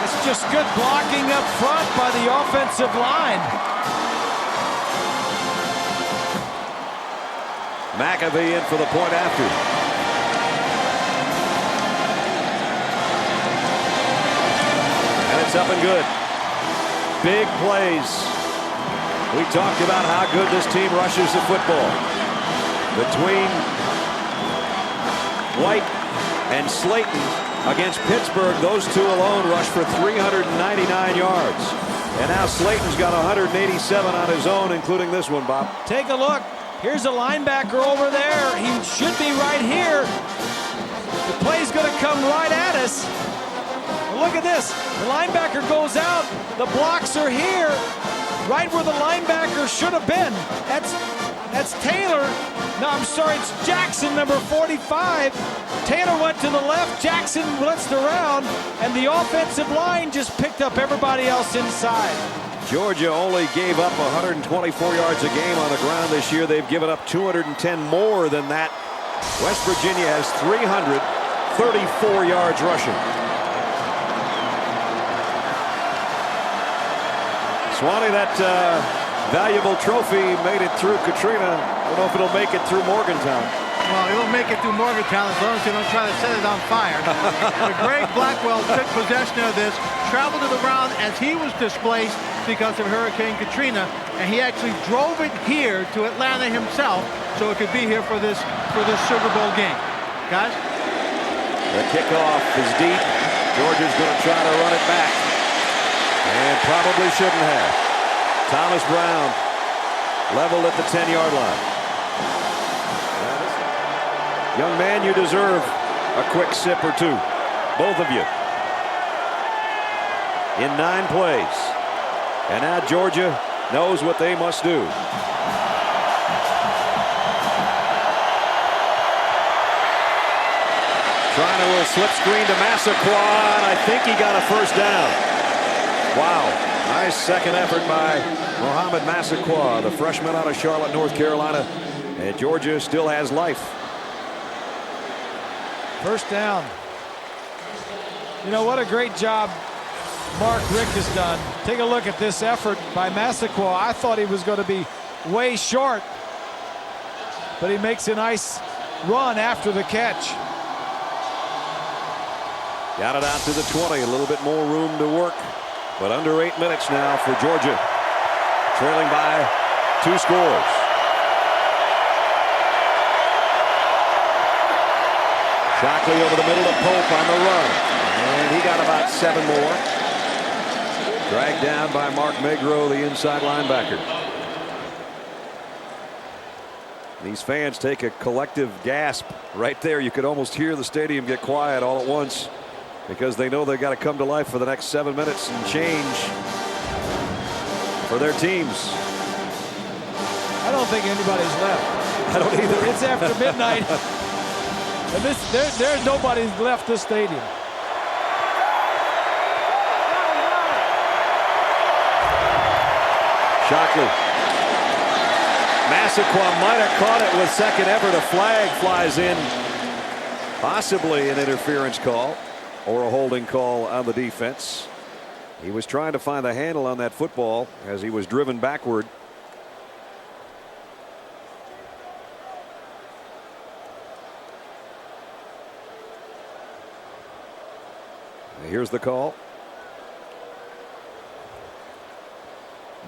[SPEAKER 2] It's just good blocking up front by the offensive line.
[SPEAKER 1] McAfee in for the point after. And it's up and good. Big plays. We talked about how good this team rushes the football. Between White and Slaton against Pittsburgh, those two alone rushed for 399 yards. And now Slaton's got 187 on his own, including this one, Bob.
[SPEAKER 2] Take a look. Here's a linebacker over there. He should be right here. The play's going to come right at us. Well, look at this. The linebacker goes out. The blocks are here, right where the linebacker should have been. That's Taylor. No, I'm sorry, it's Jackson, number 45. Taylor went to the left, Jackson blitzed around, and the offensive line just picked up everybody else inside.
[SPEAKER 1] Georgia only gave up 124 yards a game on the ground this year. They've given up 210 more than that. West Virginia has 334 yards rushing. Swanee, that valuable trophy made it through Katrina. I don't know if it'll make it through Morgantown.
[SPEAKER 4] Well, it'll make it through Morgantown as long as they don't try to set it on fire. But Greg Blackwell took possession of this, traveled to the ground as he was displaced because of Hurricane Katrina, and he actually drove it here to Atlanta himself so it could be here for this Sugar Bowl game. Guys?
[SPEAKER 1] The kickoff is deep. Georgia's going to try to run it back. And probably shouldn't have. Thomas Brown leveled at the 10-yard line. Young man, you deserve a quick sip or two. Both of you. In 9 plays. And now Georgia knows what they must do. Trying a little slip screen to Massaquoi, and I think he got a first down. Wow. Nice second effort by Mohamed Massaquoi, the freshman out of Charlotte, North Carolina. And Georgia still has life.
[SPEAKER 2] First down. You know, what a great job Mark Richt has done. Take a look at this effort by Massaquoi. I thought he was going to be way short, but he makes a nice run after the catch.
[SPEAKER 1] Got it out to the 20. A little bit more room to work, but under 8 minutes now for Georgia, trailing by 2 scores. Shockley over the middle to Pope on the run, and he got about 7 more. Dragged down by Mark Magro, the inside linebacker. These fans take a collective gasp right there. You could almost hear the stadium get quiet all at once because they know they've got to come to life for the next 7 minutes and change for their teams.
[SPEAKER 2] I don't think anybody's left.
[SPEAKER 1] I don't either.
[SPEAKER 2] It's after midnight. And there's nobody's left this stadium.
[SPEAKER 1] Shockley. Massaquoi might have caught it with second effort. A flag flies in. Possibly an interference call or a holding call on the defense. He was trying to find a handle on that football as he was driven backward. Here's the call.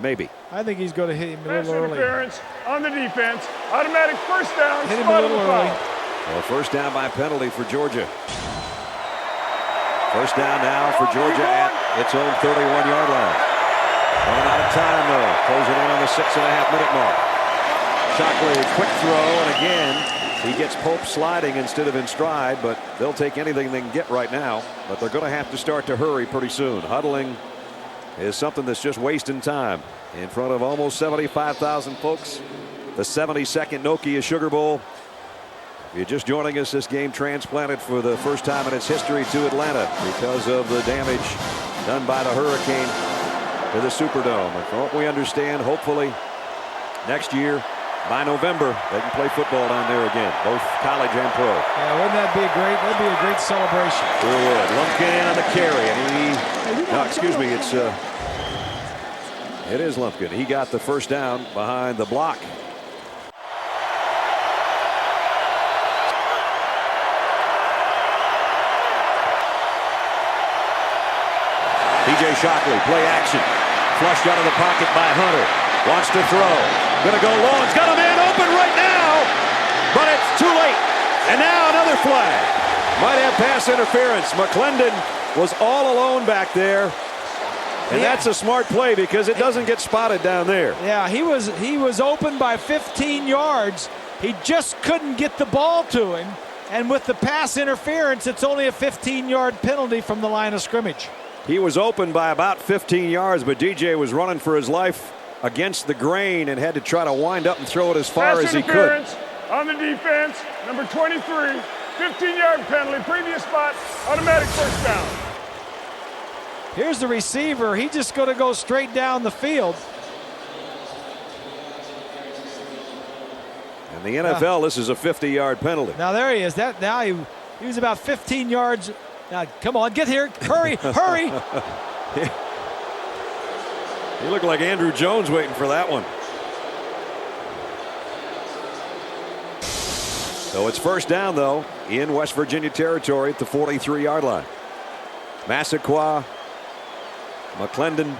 [SPEAKER 1] Maybe.
[SPEAKER 2] I think he's going to hit him a
[SPEAKER 3] Pass
[SPEAKER 2] little early.
[SPEAKER 3] interference on the defense. Automatic first down.
[SPEAKER 2] Hit him a little early.
[SPEAKER 1] Well, first down by penalty for Georgia. First down now for Georgia at its own 31-yard line. Running out of time though. Closing in on the 6.5-minute mark. Shockley, quick throw, and again he gets Pope sliding instead of in stride, but they'll take anything they can get right now. But they're going to have to start to hurry pretty soon. Huddling is something that's just wasting time in front of almost 75,000 folks. The 72nd Nokia Sugar Bowl. If you're just joining us, this game transplanted for the first time in its history to Atlanta because of the damage done by the hurricane to the Superdome. And from what we understand, hopefully next year by November they can play football down there again, both college and pro.
[SPEAKER 2] Yeah, wouldn't that be a great? That'd be a great celebration.
[SPEAKER 1] Sure would. Lumpkin on the carry, and no, excuse me, it is Lumpkin. He got the first down behind the block. DJ Shockley, play action. Flushed out of the pocket by Hunter. Wants to throw. Gonna go long. He's got a man open right now. But it's too late. And now another flag. Might have pass interference. McClendon was all alone back there. And that's a smart play because it doesn't get spotted down there.
[SPEAKER 2] Yeah, he was open by 15 yards. He just couldn't get the ball to him. And with the pass interference, it's only a 15-yard penalty from the line of scrimmage.
[SPEAKER 1] He was open by about 15 yards, but DJ was running for his life against the grain and had to try to wind up and throw it as far as he could.
[SPEAKER 3] On the defense, number 23, 15-yard penalty, previous spot, automatic first down.
[SPEAKER 2] Here's the receiver. He's just going to go straight down the field.
[SPEAKER 1] In the NFL, this is a 50-yard penalty.
[SPEAKER 2] Now there he is. Now he was about 15 yards. Now come on, get here, hurry, hurry.
[SPEAKER 1] He looked like Andrew Jones waiting for that one. So it's first down, though, in West Virginia territory at the 43-yard line. Massaquoi, McClendon,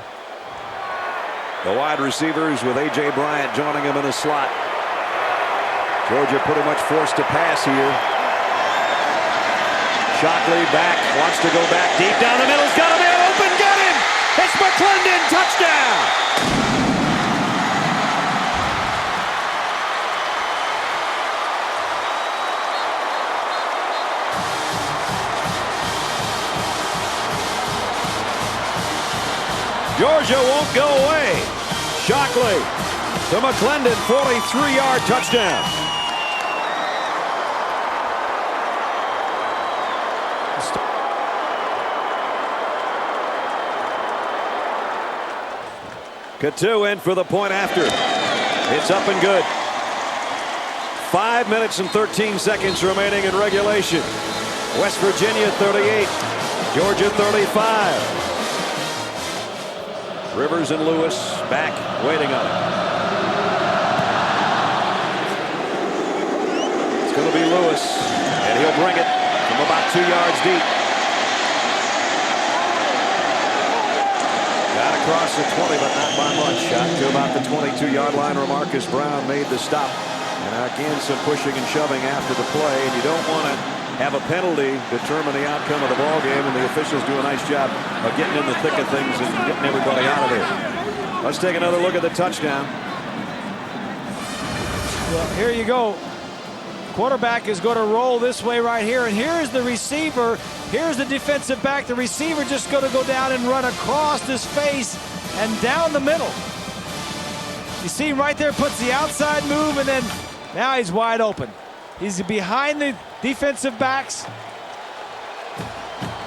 [SPEAKER 1] the wide receivers with A.J. Bryant joining him in the slot. Georgia pretty much forced to pass here. Shockley back, wants to go back deep down the middle. He's got a man open, got him! It's McClendon, touchdown! Georgia won't go away. Shockley to McClendon, 43-yard touchdown. Katu in for the point after. It's up and good. 5 minutes and 13 seconds remaining in regulation. West Virginia 38, Georgia 35. Rivers and Lewis back, waiting on it. It's going to be Lewis, and he'll bring it from about 2 yards deep. Got across the 20, but not by much. Shot to about the 22-yard line. Marcus Brown made the stop. And again, some pushing and shoving after the play, and you don't want to have a penalty determine the outcome of the ball game, and the officials do a nice job of getting in the thick of things and getting everybody out of there. Let's take another look at the touchdown.
[SPEAKER 2] Well, here you go. Quarterback is going to roll this way right here, and here's the receiver. Here's the defensive back. The receiver just going to go down and run across his face and down the middle. You see him right there, puts the outside move, and then now he's wide open. He's behind the defensive backs.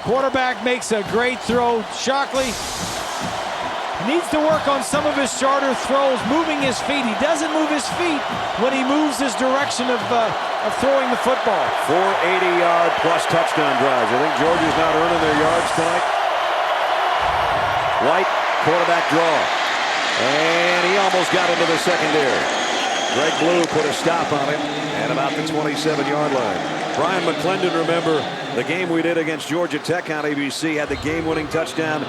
[SPEAKER 2] Quarterback makes a great throw. Shockley needs to work on some of his shorter throws, moving his feet. He doesn't move his feet when he moves his direction of throwing the football.
[SPEAKER 1] 4 80-yard plus touchdown drives. I think Georgia's not earning their yards tonight. White, quarterback draw. And he almost got into the secondary. Greg Blue put a stop on him at about the 27-yard line. Brian McClendon, remember the game we did against Georgia Tech on ABC, had the game-winning touchdown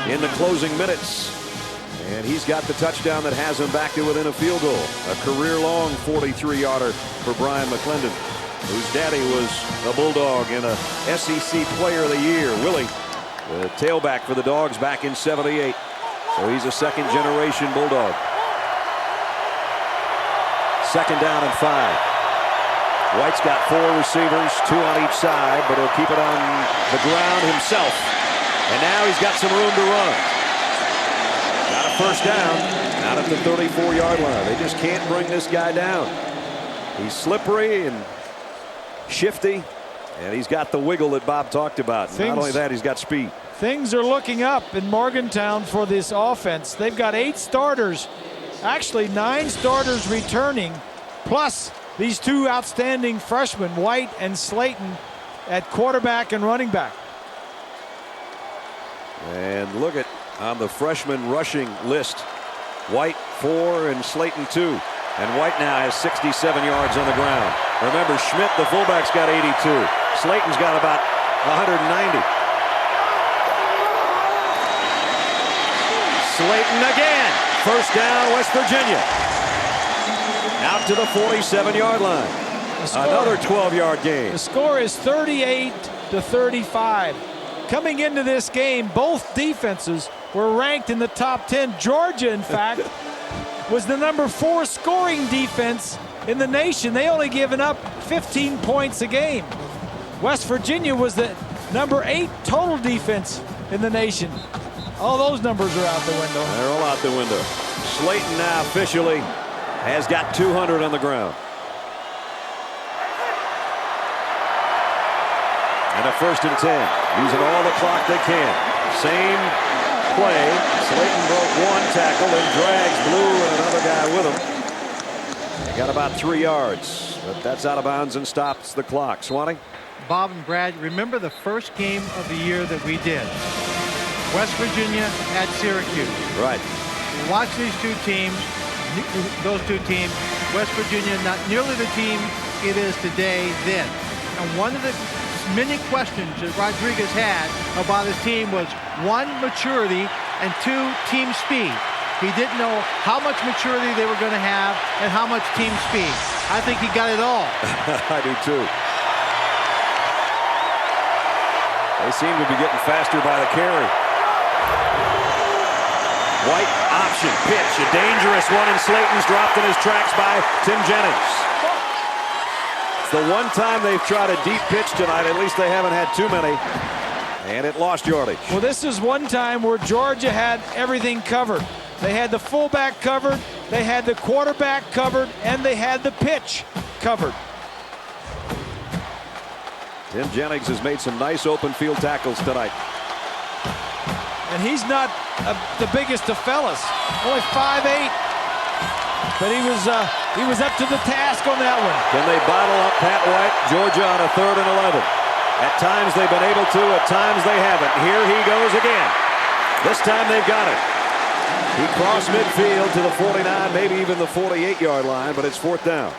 [SPEAKER 1] in the closing minutes. And he's got the touchdown that has him back to within a field goal. A career-long 43-yarder for Brian McClendon, whose daddy was a Bulldog and a SEC Player of the Year. Willie, the tailback for the Dogs back in '78. So he's a second-generation Bulldog. Second down and 5. White's got 4 receivers, 2 on each side, but he'll keep it on the ground himself. And now he's got some room to run. Got a first down out at the 34-yard line. They just can't bring this guy down. He's slippery and shifty, and he's got the wiggle that Bob talked about. Not only that, he's got speed.
[SPEAKER 2] Things are looking up in Morgantown for this offense. They've got 8 starters. Actually 9 starters returning, plus these 2 outstanding freshmen, White and Slaton, at quarterback and running back.
[SPEAKER 1] And look at on the freshman rushing list, White 4 and Slaton 2. And White now has 67 yards on the ground. Remember, Schmidt, the fullback's got 82. Slaton's got about 190. Slaton again. First down, West Virginia. Out to the 47-yard line. Another 12-yard gain.
[SPEAKER 2] The score is 38-35. Coming into this game, both defenses were ranked in the top 10. Georgia, in fact, was the number 4 scoring defense in the nation. They only given up 15 points a game. West Virginia was the number 8 total defense in the nation. All those numbers are out the window.
[SPEAKER 1] They're all out the window. Slaton now officially has got 200 on the ground. And a first and 10. Using all the clock they can. Same play. Slaton broke 1 tackle and drags Blue and another guy with him. They got about 3 yards, but that's out of bounds and stops the clock. Swanee?
[SPEAKER 4] Bob and Brad, remember the first game of the year that we did? West Virginia at Syracuse.
[SPEAKER 1] Right.
[SPEAKER 4] Watch these 2 teams, those 2 teams. West Virginia, not nearly the team it is today then. And one of the many questions that Rodriguez had about his team was, one, maturity, and two, team speed. He didn't know how much maturity they were going to have and how much team speed. I think he got it all.
[SPEAKER 1] I do too. They seem to be getting faster by the carry. White option pitch, a dangerous one, and Slaton's dropped in his tracks by Tim Jennings. It's the one time they've tried a deep pitch tonight. At least they haven't had too many, and it lost yardage.
[SPEAKER 2] Well, this is one time where Georgia had everything covered. They had the fullback covered, they had the quarterback covered, and they had the pitch covered.
[SPEAKER 1] Tim Jennings has made some nice open field tackles tonight.
[SPEAKER 2] And he's not the biggest of fellas, only 5'8". But he was up to the task on that one.
[SPEAKER 1] Can they bottle up Pat White? Georgia on a 3rd and 11. At times they've been able to, at times they haven't. Here he goes again. This time they've got it. He crossed midfield to the 49, maybe even the 48-yard line, but it's 4th down.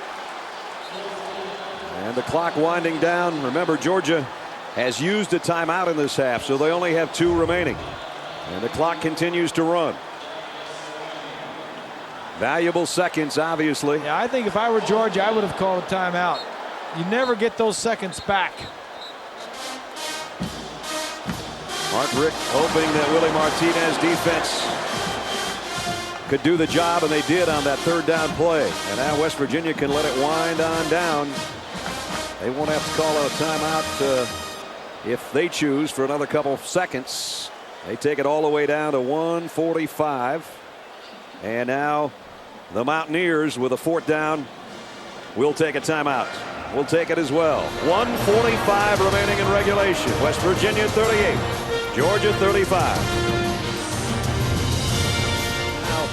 [SPEAKER 1] And the clock winding down. Remember, Georgia has used a timeout in this half, so they only have 2 remaining. And the clock continues to run. Valuable seconds, obviously.
[SPEAKER 2] Yeah, I think if I were Georgia, I would have called a timeout. You never get those seconds back.
[SPEAKER 1] Mark Richt hoping that Willie Martinez defense could do the job, and they did on that 3rd down play. And now West Virginia can let it wind on down. They won't have to call a timeout if they choose for another couple of seconds. They take it all the way down to 1:45. And now the Mountaineers with a 4th down will take a timeout. We'll take it as well. 1:45 remaining in regulation. West Virginia 38, Georgia 35. Now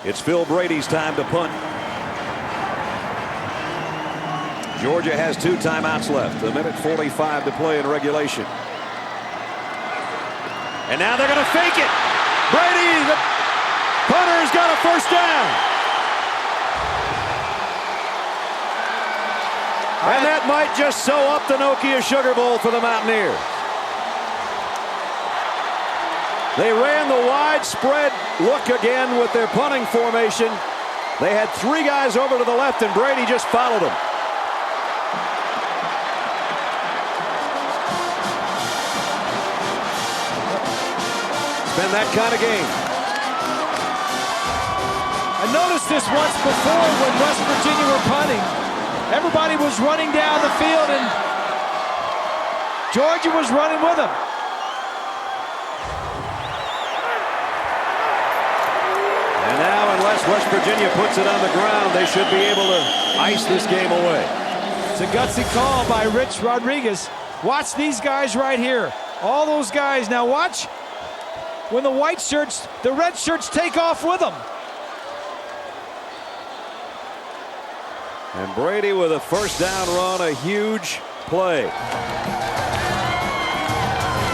[SPEAKER 1] it's Phil Brady's time to punt. Georgia has 2 timeouts left. 1:45 to play in regulation. And now they're going to fake it. Brady, the punter's got a 1st down. And that might just sew up the Nokia Sugar Bowl for the Mountaineers. They ran the widespread look again with their punting formation. They had 3 guys over to the left, and Brady just followed them. Been that kind of game.
[SPEAKER 2] I noticed this once before when West Virginia were punting. Everybody was running down the field and Georgia was running with them.
[SPEAKER 1] And now, unless West Virginia puts it on the ground, they should be able to ice this game away.
[SPEAKER 2] It's a gutsy call by Rich Rodriguez. Watch these guys right here. All those guys. Now watch. When the white shirts, the red shirts take off with them.
[SPEAKER 1] And Brady with a 1st down run, a huge play.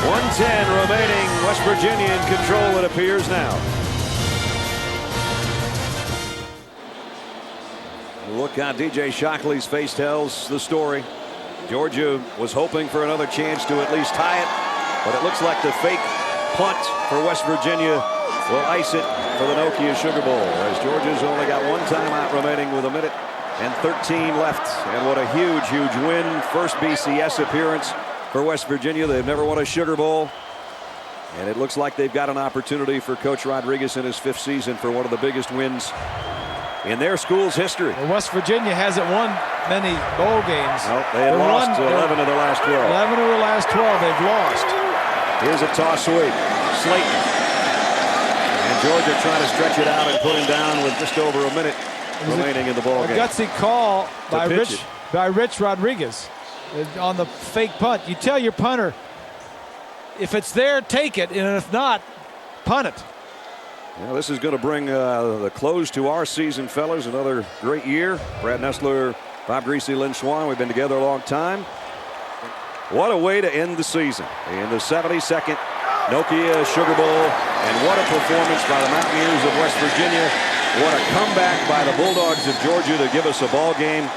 [SPEAKER 1] 1:10 remaining. West Virginia in control, it appears now. Look on DJ Shockley's face tells the story. Georgia was hoping for another chance to at least tie it, but it looks like the fake punt for West Virginia will ice it for the Nokia Sugar Bowl, as Georgia's only got 1 timeout remaining with 1:13 left. And what a huge, huge win. First BCS appearance for West Virginia. They've never won a Sugar Bowl. And it looks like they've got an opportunity for Coach Rodriguez in his 5th season for one of the biggest wins in their school's history.
[SPEAKER 2] Well, West Virginia hasn't won many bowl games.
[SPEAKER 1] Nope, they have lost 11 of their last 12.
[SPEAKER 2] 11 of their last 12 they've lost.
[SPEAKER 1] Here's a toss sweep. Slaton. And Georgia trying to stretch it out and put him down with just over a minute remaining in the ball game.
[SPEAKER 2] A gutsy call by Rich Rodriguez on the fake punt. You tell your punter, if it's there, take it, and if not, punt it.
[SPEAKER 1] Well, this is going to bring the close to our season, fellas. Another great year. Brad Nessler, Bob Greasy, Lynn Swan. We've been together a long time. What a way to end the season in the 72nd Nokia Sugar Bowl. And what a performance by the Mountaineers of West Virginia. What a comeback by the Bulldogs of Georgia to give us a ball game.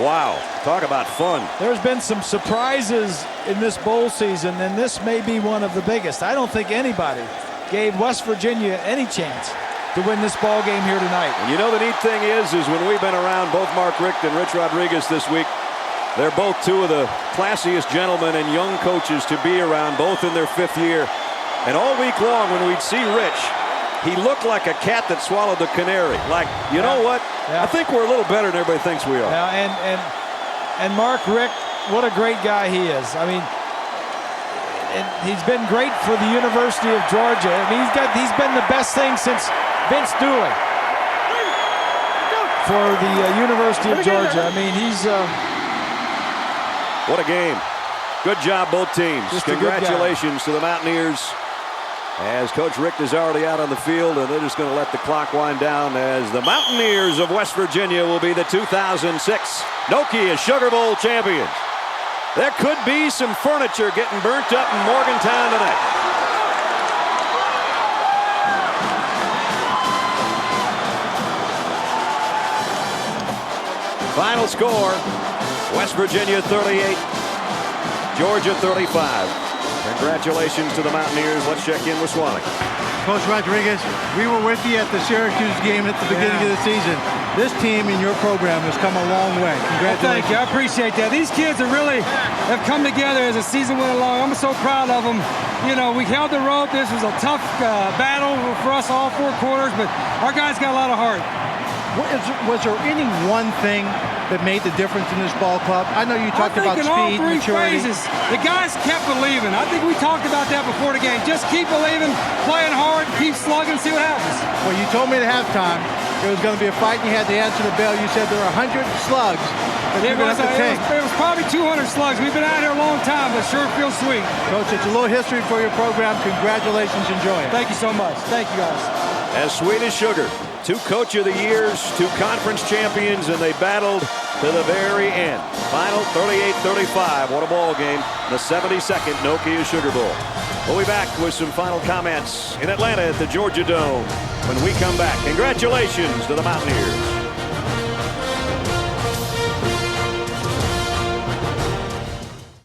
[SPEAKER 1] Wow, talk about fun.
[SPEAKER 2] There's been some surprises in this bowl season, and this may be one of the biggest. I don't think anybody gave West Virginia any chance to win this ball game here tonight.
[SPEAKER 1] And you know the neat thing is when we've been around both Mark Richt and Rich Rodriguez this week, they're both two of the classiest gentlemen and young coaches to be around, both in their 5th year. And all week long when we'd see Rich, he looked like a cat that swallowed the canary. Like, you know what? I think we're a little better than everybody thinks we are.
[SPEAKER 2] And Mark Richt, what a great guy he is. I mean, and he's been great for the University of Georgia. I mean, he's been the best thing since Vince Dooley for the University of Georgia. I mean, he's
[SPEAKER 1] what a game. Good job, both teams.
[SPEAKER 2] Just
[SPEAKER 1] congratulations to the Mountaineers, as Coach Richt is already out on the field, and they're just going to let the clock wind down as the Mountaineers of West Virginia will be the 2006 Nokia Sugar Bowl champions. There could be some furniture getting burnt up in Morgantown tonight. Final score, West Virginia 38, Georgia 35. Congratulations to the Mountaineers. Let's check in with Swanwick.
[SPEAKER 4] Coach Rodriguez, we were with you at the Syracuse game at the beginning of the season. This team in your program has come a long way. Congratulations.
[SPEAKER 7] Well, thank you. I appreciate that. These kids have come together as the season went along. I'm so proud of them. You know, we held the rope. This was a tough battle for us all 4 quarters, but our guys got a lot of heart.
[SPEAKER 4] Was there any one thing that made the difference in this ball club? I know you talked about speed,
[SPEAKER 7] all 3
[SPEAKER 4] maturity.
[SPEAKER 7] phases, the guys kept believing. I think we talked about that before the game. Just keep believing, playing hard, keep slugging, see what happens.
[SPEAKER 4] Well, you told me at halftime there was going to be a fight and you had to answer the bell. You said there were 100 slugs that you're going to have to take.
[SPEAKER 7] It was probably 200 slugs. We've been out here a long time, but sure feels sweet.
[SPEAKER 4] Coach, it's a little history for your program. Congratulations. Enjoy it.
[SPEAKER 7] Thank you so much. Thank you, guys.
[SPEAKER 1] As sweet as sugar. 2 Coach of the Years, 2 conference champions, and they battled to the very end. Final 38-35. What a ball game. The 72nd Nokia Sugar Bowl. We'll be back with some final comments in Atlanta at the Georgia Dome when we come back. Congratulations to the Mountaineers.